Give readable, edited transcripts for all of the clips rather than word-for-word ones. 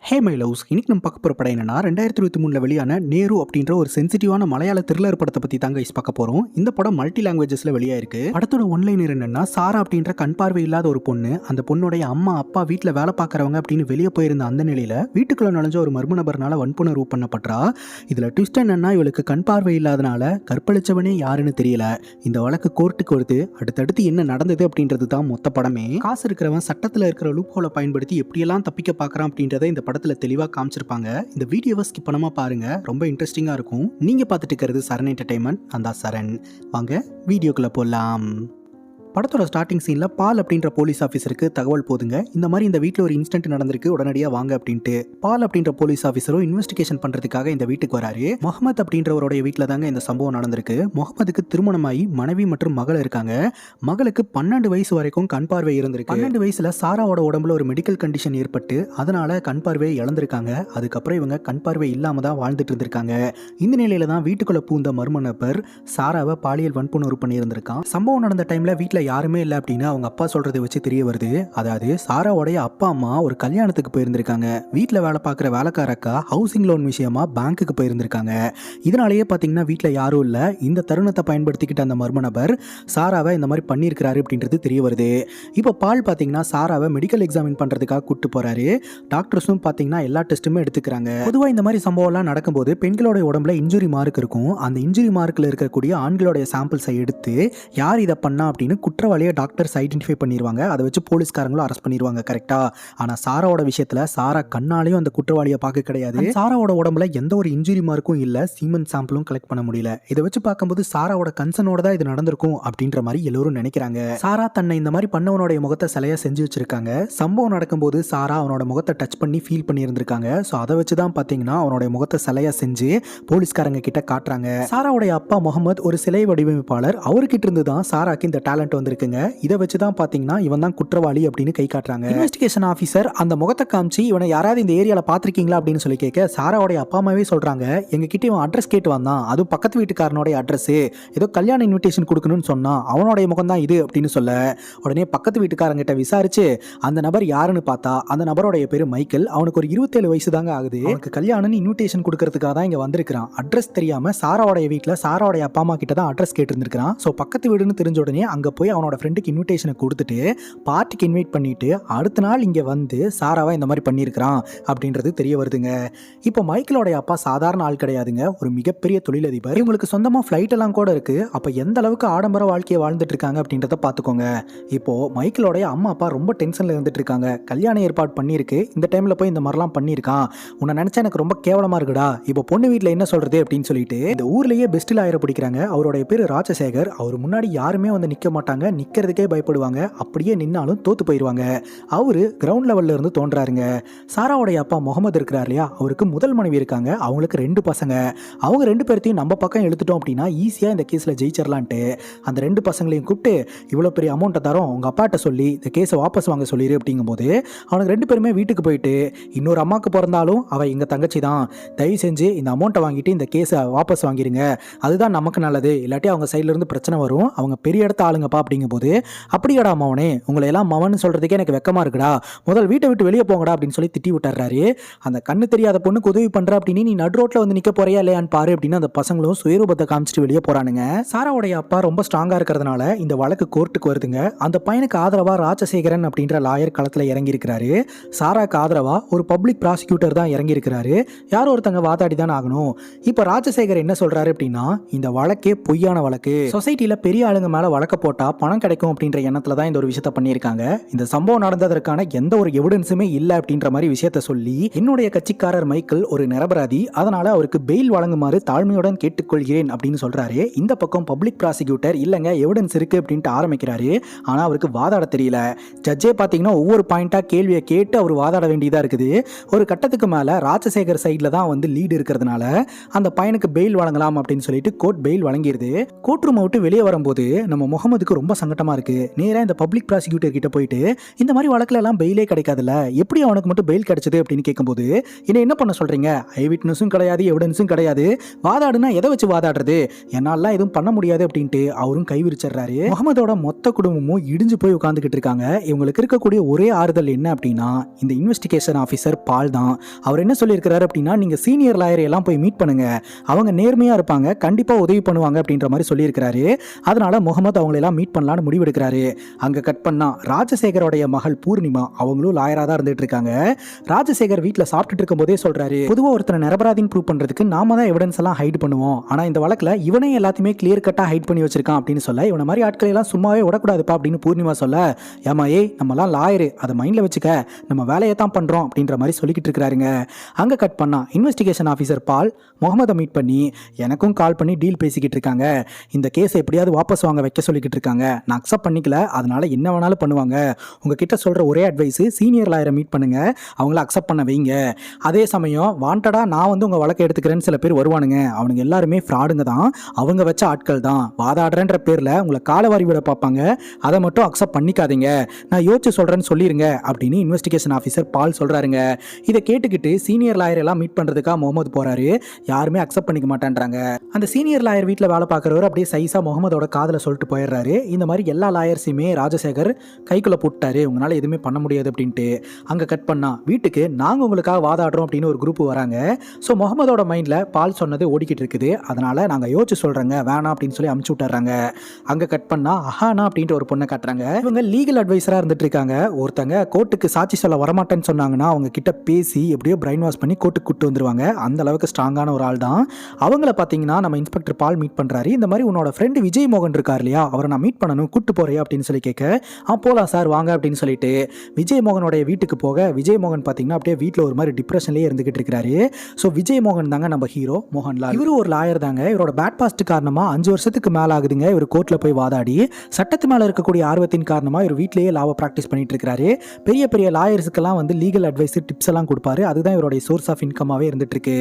Hey my loves, இன்னைக்கு நம்ம பார்க்க போகிற படம் என்னன்னா 2023 வெளியான நேரு அப்படின்ற ஒரு சென்சிட்டிவான மலையாள த்ரில்லர் படத்தை பற்றி தாங்க பார்க்க போகிறோம். இந்த படம் மல்டி லாங்குவேஜஸில் வெளியாயிருக்கு. படத்தோட ஒன்லைனர் என்னன்னா, சாரா அப்படின்ற கண் பார்வை இல்லாத ஒரு பொண்ணு, அந்த பொண்ணுடைய அம்மா அப்பா வீட்டில் வேலை பார்க்குறவங்க அப்படின்னு வெளியே போயிருந்த அந்த நிலையில் வீட்டுக்குள்ள நுழைஞ்ச ஒரு மர்ம நபர்னால வன்புணர்வு பண்ணப்படுறா. இதில் ட்விஸ்ட் என்னன்னா, இவளுக்கு கண் பார்வை இல்லாதனால கற்பழிச்சவனே யாருன்னு தெரியல. இந்த வழக்கு கோர்ட்டுக்கு வருது. அடுத்தடுத்து என்ன நடந்தது அப்படின்றது தான் மொத்த படமே. காசு இருக்கிறவன் சட்டத்தில் இருக்கிற லூப் ஹோலை பயன்படுத்தி எப்படியெல்லாம் தப்பிக்க பார்க்குறான் அப்படின்றத இந்த படத்தில் தெளிவாக காமிச்சிருப்பாங்க. இந்த வீடியோவை ஸ்கிப் பண்ணாம பாருங்க, ரொம்ப இன்ட்ரெஸ்டிங்காக இருக்கும். நீங்க பார்த்துட்டு இருக்கிறது சரண் என்டர்டைன்மெண்ட். அந்த சரண். வாங்க வீடியோக்குள்ள போகலாம். படத்தோட ஸ்டார்டிங் சீனில் பால் அப்படின்ற போலீஸ் ஆஃபீஸருக்கு தகவல் போதுங்க, இந்த மாதிரி இந்த வீட்டில் ஒரு இன்சிடென்ட் நடந்திருக்கு, உடனடியாக வாங்க அப்படின்ட்டு. பால் அப்படின்ற போலீஸ் ஆஃபீஸரும் இன்வெஸ்டிகேஷன் பண்ணுறதுக்காக இந்த வீட்டுக்கு வராரு. முகமது அப்படின்றவருடைய வீட்டில் தாங்க இந்த சம்பவம் நடந்திருக்கு. முகமதுக்கு திருமணமாகி மனைவி மற்றும் மகள் இருக்காங்க. மகளுக்கு 12 வயசு வரைக்கும் கண் பார்வை இருந்திருக்கு. 12 வயசுல சாராவோட உடம்புல ஒரு மெடிக்கல் கண்டிஷன் ஏற்பட்டு அதனால கண் பார்வையை இழந்திருக்காங்க. அதுக்கப்புறம் இவங்க கண் பார்வை இல்லாம தான் வாழ்ந்துட்டு இருந்திருக்காங்க. இந்த நிலையில தான் வீட்டுக்குள்ள பூந்த மர்ம நபர் சாராவை பாலியல் வன்புணர்வு பண்ணி இருந்திருக்கான். சம்பவம் நடந்த டைம்ல வீட்டில் யாருமே இல்லை அப்படின்னு அவங்க அப்பா சொல்றதை வச்சு தெரிய வருது. அதாவது சாராவோடைய அப்பா அம்மா ஒரு கல்யாணத்துக்கு போயிருந்திருக்காங்க. வீட்டில் வேலை பார்க்குற வேலைக்கார அக்கா ஹவுசிங் லோன் விஷயமா பேங்க்குக்கு போயிருந்திருக்காங்க. இதனாலேயே பார்த்தீங்கன்னா வீட்டில் யாரும் இல்லை. இந்த தருணத்தை பயன்படுத்திக்கிட்ட அந்த மர்ம நபர் சாராவை இந்த மாதிரி பண்ணியிருக்கிறாரு அப்படின்றது தெரிய வருது. இப்போ பால் பார்த்தீங்கன்னா சாராவை மெடிக்கல் எக்ஸாமின் பண்ணுறதுக்காக கூப்பிட்டு போறாரு. டாக்டர்ஸும் பார்த்தீங்கன்னா எல்லா டெஸ்ட்டுமே எடுத்துக்கிறாங்க. பொதுவாக இந்த மாதிரி சம்பவம்லாம் நடக்கும்போது பெண்களோட உடம்புல இன்ஜுரி மார்க் இருக்கும். அந்த இன்ஜுரி மார்க்கில் இருக்கக்கூடிய ஆண்களுடைய சாம்பிள்ஸை எடுத்து யார் இதை பண்ணா அப்படின்னு குற்றவாளியை டாக்டர்ஸ் ஐடென்டிஃபை பண்ணிடுவாங்க. அதை வச்சு போலீஸ்காரங்களும் அரெஸ்ட் பண்ணிடுவாங்க. கரெக்டா? ஆனால் சாராவோட விஷயத்தில் சாரா கண்ணாலையும் அந்த குற்றவாளியை பார்க்க கிடையாது. சாராவோட உடம்புல எந்த ஒரு இன்ஜுரி மார்க்கும் இல்லை, சீமன் சாம்பிளும் கலெக்ட் பண்ண முடியல. இதை வச்சு பார்க்கும்போது சாராவோட கன்சர்னோட தான் இது நடந்திருக்கும் அப்படின்ற மாதிரி எல்லாரும் நினைக்கிறாங்க. சாரா தன்னை இந்த மாதிரி பண்ணவனுடைய முகத்தை சிலையா செஞ்சு வச்சிருக்காங்க. சம்பவம் நடக்கும்போது சாரா அவனோட முகத்தை டச் பண்ணி ஃபீல் பண்ணி இருந்திருக்காங்க. ஸோ அதை வச்சு தான் பார்த்தீங்கன்னா அவனோட முகத்தை சிலையா செஞ்சு போலீஸ்காரங்க கிட்ட காட்டுறாங்க. சாராவுடைய அப்பா முகமது ஒரு சிலை வடிவமைப்பாளர். அவர்கிட்ட இருந்து தான் சாராக்கு இந்த டேலண்ட் வந்திருக்குங்க. இதை வச்சு தான் பாத்தீங்கன்னா இவன் தான் குற்றவாளி அப்படின்னு கை காட்டுறாங்க. இன்வெஸ்டிகேஷன் ஆஃபீஸர் அந்த முகத்தை காமிச்சு இவனை யாராவது இந்த ஏரியால பாத்திருக்கீங்களா அப்படின்னு சொல்லி கேட்க சாராவோடைய அப்பா அம்மாவே சொல்றாங்க, எங்க கிட்ட இவன் அட்ரஸ் கேட்டு வந்தான், அதுவும் பக்கத்து வீட்டுக்காரனோட அட்ரஸ், ஏதோ கல்யாண இன்விடேஷன் கொடுக்கணும்னு சொன்னா அவனோட முகம் தான் இது அப்படின்னு சொல்ல, உடனே பக்கத்து வீட்டுக்காரங்கிட்ட விசாரிச்சு அந்த நபர் யாருன்னு பார்த்தா அந்த நபரோடைய பேரு மைக்கேல். அவனுக்கு ஒரு 27 வயசு தாங்க ஆகுது. அவனுக்கு கல்யாணம் இன்விடேஷன் கொடுக்கறதுக்காக தான் இங்க வந்திருக்கான். அட்ரஸ் தெரியாம சாராவோடைய வீட்டுல சாராவோடைய அப்பா அம்மா கிட்ட தான் அட்ரஸ் கேட்டு இருந்திருக்கான். சோ பக்கத்து வீடுன்னு தெரிஞ்ச உடனே அங்க போய் அவனோட ஃப்ரெண்டுக்கு இன்விடேஷனை கொடுத்துட்டு பார்ட்டிக்கு இன்வைட் பண்ணிட்டு அடுத்த நாள் இங்கே வந்து சாராவை இந்த மாதிரி பண்ணியிருக்கிறான் அப்படின்றது தெரிய வருதுங்க. இப்போ மைக்கேலோடைய அப்பா சாதாரண ஆள் கிடையாதுங்க, ஒரு மிகப்பெரிய தொழிலதிபர். இவங்களுக்கு சொந்தமாக ஃப்ளைட் எல்லாம் கூட இருக்கு. அப்போ எந்த அளவுக்கு ஆடம்பர வாழ்க்கையை வாழ்ந்துட்டு இருக்காங்க அப்படின்றத பார்த்துக்கோங்க. இப்போ மைக்கேலோடைய அம்மா அப்பா ரொம்ப டென்ஷன்ல இருந்துட்டு இருக்காங்க. கல்யாணம் ஏற்பாடு பண்ணியிருக்கு, இந்த டைம்ல போய் இந்த மாதிரிலாம் பண்ணியிருக்கான், உன்னை நினைச்சா எனக்கு ரொம்ப கேவலமா இருக்குடா, இப்போ பொண்ணு வீட்டில் என்ன சொல்றது அப்படின்னு சொல்லிட்டு இந்த ஊர்லயே பெஸ்ட் லாயரை பிடிக்கிறாங்க. அவருடைய பேரு ராஜசேகர். அவர் முன்னாடி யாருமே வந்து நிற்க மாட்டாங்க, நிற்கிறதுக்கே பயப்படுவாங்க. அப்படியே நின்னாலும் தோத்து போயிடுவாங்க. அவரு கிரவுண்ட் லெவல்ல இருந்து தோன்றாருங்க. சாராவுடைய அப்பா முகமது இருக்கிறார் இல்லையா, அவருக்கு முதல் மனைவி இருக்காங்க. அவங்களுக்கு 2 பசங்க. அவங்க 2 பேர்த்தையும் நம்ம பக்கம் எடுத்துட்டோம் அப்படின்னா ஈஸியா இந்த கேஸ்ல ஜெயிச்சிடலான்ட்டு அந்த 2 பசங்களையும் கூப்பிட்டு இவ்வளவு பெரிய அமௌண்ட்டை தரோம், உங்க அப்பாட்ட சொல்லி இந்த கேஸை வாபஸ் வாங்க சொல்லிடு அப்படிங்கும்போது அவனுக்கு 2 பேருமே வீட்டுக்கு போயிட்டு இன்னொரு அம்மாவுக்கு பிறந்தாலும் அவ எங்க தங்கச்சி தான், தயவு செஞ்சு இந்த அமௌண்ட்டை வாங்கிட்டு இந்த கேஸை வாபஸ் வாங்கிருங்க, அதுதான் நமக்கு நல்லது, இல்லாட்டி அவங்க சைட்ல இருந்து பிரச்சனை வரும், அவங்க பெரிய இடத்த ஆளுங்கப்பா அப்படிங்கும்போது அப்படியாடா மவனே, உங்களை எல்லாம் மவன் சொல்றதுக்கே எனக்கு வெக்கமா இருக்குடா, முதல் வீட்டை விட்டு வெளியே போங்கடா அப்படின்னு சொல்லி திட்டி விட்டுறாரு. அந்த கண்ணு தெரியாத பொண்ணுக்கு உதவி பண்ற அப்படின்னு நீ நடு ரோட்ல வந்து நிக்க போறியா இல்லையான்னு பாரு அப்படின்னு அந்த பசங்களும் சுயரூபத்தை காமிச்சிட்டு வெளியே போறானுங்க. சாராவுடைய அப்பா ரொம்ப ஸ்ட்ராங்கா இருக்கிறதுனால இந்த வழக்கு கோர்ட்டுக்கு வருதுங்க. அந்த பையனுக்கு ஆதரவா ராஜசேகரன் அப்படின்ற லாயர் களத்துல இறங்கி இருக்கிறாரு. சாராக்கு ஆதரவா ஒரு பப்ளிக் ப்ராசிக்யூட்டர் தான் இறங்கி இருக்கிறாரு. யாரோ ஒருத்தங்க வாதாடி தான் ஆகணும். இப்ப ராஜசேகர் என்ன சொல்றாரு அப்படின்னா, இந்த வழக்கே பொய்யான வழக்கு, சொசைட்டில பெரிய ஆளுங்க மேல வழக்க போட்டா பணம் கிடைக்கும் அப்படின்ற எண்ணத்துல தான் இந்த ஒரு விஷயத்தை பண்ணியிருக்காங்க. இந்த சம்பவம் நடந்ததற்கான எந்த ஒரு எவிடன்ஸுமே இல்லை அப்படின்ற மாதிரி விஷயத்தை சொல்லி என்னுடைய கட்சிக்காரர் மைக்கேல் ஒரு நிரபராதி, அதனால அவருக்கு பெயில் வழங்குமாறு தாழ்மையுடன் கேட்டுக்கொள்கிறேன் அப்படின்னு சொல்றாரு. இந்த பக்கம் பப்ளிக் ப்ராசிக்யூட்டர் இல்லங்க எவிடன்ஸ் இருக்கு அப்படின்ட்டு ஆரம்பிக்கிறாரு. ஆனா அவருக்கு வாதாட தெரியல. ஜட்ஜே பாத்தீங்கன்னா ஒவ்வொரு பாயிண்டா கேள்வியை கேட்டு அவர் வாதாட வேண்டியதா இருக்குது. ஒரு கட்டத்துக்கு மேல ராஜசேகர் சைட்ல தான் வந்து லீடு இருக்கிறதுனால அந்த பையனுக்கு பெயில் வழங்கலாம் அப்படின்னு சொல்லிட்டு கோர்ட் பெயில் வழங்கிடுது. கோர்ட் ரூம் விட்டு வெளியே வரும்போது நம்ம முகமதுக்கு ரொம்ப ரொம்ப சங்கட்டமா இருக்கு. நேரா இந்த பப்ளிக் ப்ராசிக்யூட்டர் கிட்ட போயிட்டு இந்த மாதிரி வழக்குல எல்லாம் பெயிலே கிடைக்காதுல்ல, எப்படி அவனுக்கு மட்டும் பெயில் கிடைச்சது அப்படின்னு கேட்கும்போது, என்ன பண்ண சொல்றீங்க? ஐ விட்னஸும் கிடையாது, எவிடன்ஸும் கிடையாது, வாதாடுனா எதை வச்சு வாதாடுறது? என்னால எதுவும் பண்ண முடியாது அப்படின்ட்டு அவரும் கை விரிச்சிடுறாரு. முகமதோட மொத்த குடும்பமும் இடிஞ்சு போய் உட்கார்ந்துகிட்டு இருக்காங்க. இவங்களுக்கு இருக்கக்கூடிய ஒரே ஆறுதல் என்ன அப்படின்னா, இந்த இன்வெஸ்டிகேஷன் ஆஃபீஸர் பால் தான். அவர் என்ன சொல்லியிருக்கிறாரு அப்படின்னா, நீங்க சீனியர் லாயரை எல்லாம் போய் மீட் பண்ணுங்க, அவங்க நேர்மையா இருப்பாங்க, கண்டிப்பா உதவி பண்ணுவாங்க அப்படின்ற மாதிரி சொல்லியிருக்கிறாரு. அதனால முகமது அவங்களை எல்லாம் மீட் பண்ணலான்னு முடிவெடுக்கிறாரு. அங்க கட் பண்ணா ராஜசேகரோடைய மகள் பூர்ணிமா அவங்களும் லாயரா தான் இருந்துட்டு இருக்காங்க. ராஜசேகர் வீட்டில் சாப்பிட்டுட்டு இருக்கும் போதே சொல்றாரு, பொதுவாக ஒருத்தரை நிரபராதின்னு ப்ரூவ் பண்றதுக்கு நாம தான் எவிடன்ஸ் எல்லாம் ஹைட் பண்ணுவோம், ஆனா இந்த வழக்குல இவனே எல்லாத்தையுமே கிளியர் கட்டா ஹைட் பண்ணி வச்சிருக்கான் அப்படின்னு சொல்ல, இவன மாதிரி ஆட்களை எல்லாம் சும்மாவே விடக்கூடாதுப்பா அப்படின்னு பூர்ணிமா சொல்ல, ஏமா நம்மலாம் லாயரு, அதை மைண்ட்ல வச்சுக்க, நம்ம வேலையை தான் பண்றோம் அப்படின்ற மாதிரி சொல்லிக்கிட்டு இருக்காருங்க. அங்க கட் பண்ணா இன்வெஸ்டிகேஷன் ஆஃபீஸர் பால் முகமதை மீட் பண்ணி எனக்கும் கால் பண்ணி டீல் பேசிக்கிட்டு இருக்காங்க. இந்த கேஸ் எப்படியாவது வாபஸ் வாங்க வைக்க சொல்லிக்கிட்டு இருக்காங்க. நான் அக்செப்ட் பண்ணிக்கல, அதனால என்ன வேணாலும் பண்ணுவாங்க. உங்ககிட்ட சொல்ற ஒரே அட்வைஸ், சீனியர் லாயரை மீட் பண்ணுங்க, அவங்கள அக்செப்ட் பண்ண வைங்க. அதே சமயம் வாண்டடா நான் வந்து உங்க வழக்கை எடுத்துக்கிறேன்னு சில பேர் வருவானுங்க, அவனுங்க எல்லாருமே ஃப்ராடுங்க தான், அவங்க வச்ச ஆட்கள் தான், வாதாடுறன்ற பேர்ல உங்களை காலவாரி விட பார்ப்பாங்க, அதை மட்டும் அக்செப்ட் பண்ணிக்காதீங்க, நான் யோசிச்சு சொல்றேன்னு சொல்லிருங்க அப்படின்னு இன்வெஸ்டிகேஷன் ஆஃபீஸர் பால் சொல்றாருங்க. இதை கேட்டுக்கிட்டு சீனியர் லாயர் எல்லாம் மீட் பண்றதுக்காக முகமது போறாரு. யாருமே அக்செப்ட் பண்ணிக்க மாட்டேன்றாங்க. அந்த சீனியர் லாயர் வீட்டில் வேலை பார்க்குறவர் அப்படியே சைஸா முகமதோட காதல சொல்லிட்டு போயிடுறாரு, இந்த மாதிரி எல்லா லாயர்ஸையுமே ராஜசேகர் கைக்குள்ள போட்டாரு, உங்களால எதுவுமே பண்ண முடியாது அப்படின்ட்டு. அங்க கட் பண்ணா வீட்டுக்கு நாங்க உங்களுக்காக வாதாடுறோம் அப்படின்னு ஒரு குரூப் வராங்க. ஸோ முகமதோட மைண்ட்ல பால் சொன்னது ஓடிக்கிட்டு இருக்குது, அதனால நாங்க யோசிச்சு சொல்றேங்க, வேணாம் அப்படின்னு சொல்லி அமுச்சு விட்டுறாங்க. அங்க கட் பண்ணா அஹானா அப்படின்ட்டு ஒரு பொண்ணை காட்டுறாங்க. இவங்க லீகல் அட்வைசரா இருந்துட்டு இருக்காங்க. ஒருத்தங்க கோர்ட்டுக்கு சாட்சி சொல்ல வரமாட்டேன்னு சொன்னாங்கன்னா அவங்க கிட்ட பேசி எப்படியோ பிரைன் வாஷ் பண்ணி கோர்ட்டுக்கு கூட்டு வந்துருவாங்க. அந்த அளவுக்கு ஸ்ட்ராங்கான ஒரு ஆள் தான். அவங்கள பார்த்தீங்கன்னா நம்ம இன்ஸ்பெக்டர் பால் மீட் பண்றாரு. இந்த மாதிரி உன்னோட ஃப்ரெண்டு விஜய் மோகன் இருக்கார் இல்லையா, அவரை நான் மீட் பண்ணணும், கூட்டு போறியா அப்படின்னு சொல்லி கேட்க, போலாம் சார் வாங்க அப்படின்னு சொல்லிட்டு விஜய் மோகனோட வீட்டுக்கு போக, விஜய் மோகன் பார்த்தீங்கன்னா அப்படியே வீட்டில் ஒரு மாதிரி டிப்ரெஷன்லேயே இருந்துகிட்டு இருக்காரு. ஸோ விஜய் மோகன் தாங்க நம்ம ஹீரோ மோகன்லால். இவரு ஒரு லாயர் தாங்க. இவரோட பேட் பாஸ்ட் காரணமா 5 வருஷத்துக்கு மேல ஆகுதுங்க இவர் கோர்ட்ல போய் வாதாடி. சட்டத்து மேல இருக்கக்கூடிய ஆர்வத்தின் காரணமா இவர் வீட்டிலேயே லாவை பிராக்டிஸ் பண்ணிட்டு இருக்காரு. பெரிய பெரிய லாயர்ஸுக்கெல்லாம் வந்து லீகல் அட்வைஸ் டிப்ஸ் எல்லாம் கொடுப்பாரு. அதுதான் இவருடைய சோர்ஸ் ஆஃப் இன்கமாவே இருந்துட்டு இருக்கு.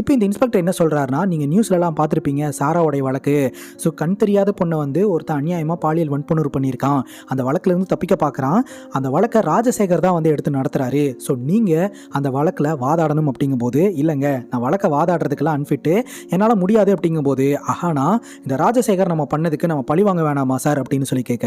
இப்போ இந்த இன்ஸ்பெக்டர் என்ன சொல்றாருன்னா, நீங்க நியூஸ்லலாம் பார்த்துருப்பீங்க சாராவோடைய வழக்கு. ஸோ கண் தெரியாத பொண்ணை வந்து ஒருத்தன் அநியாயமாக பாலியல் வன்புணர்வு பண்ணியிருக்கான், அந்த வழக்குல இருந்து தப்பிக்க பார்க்குறான், அந்த வழக்கை ராஜசேகர் தான் வந்து எடுத்து நடத்துறாரு. ஸோ நீங்கள் அந்த வழக்கில் வாதாடணும் அப்படிங்கும்போது, இல்லைங்க நான் வழக்கை வாதாடுறதுக்கெல்லாம் அன்ஃபிட்டு, என்னால் முடியாது அப்படிங்கும்போது, ஆஹானா இந்த ராஜசேகர் நம்ம பண்ணதுக்கு நம்ம பழி வாங்க வேணாமா சார் அப்படின்னு சொல்லி கேட்க,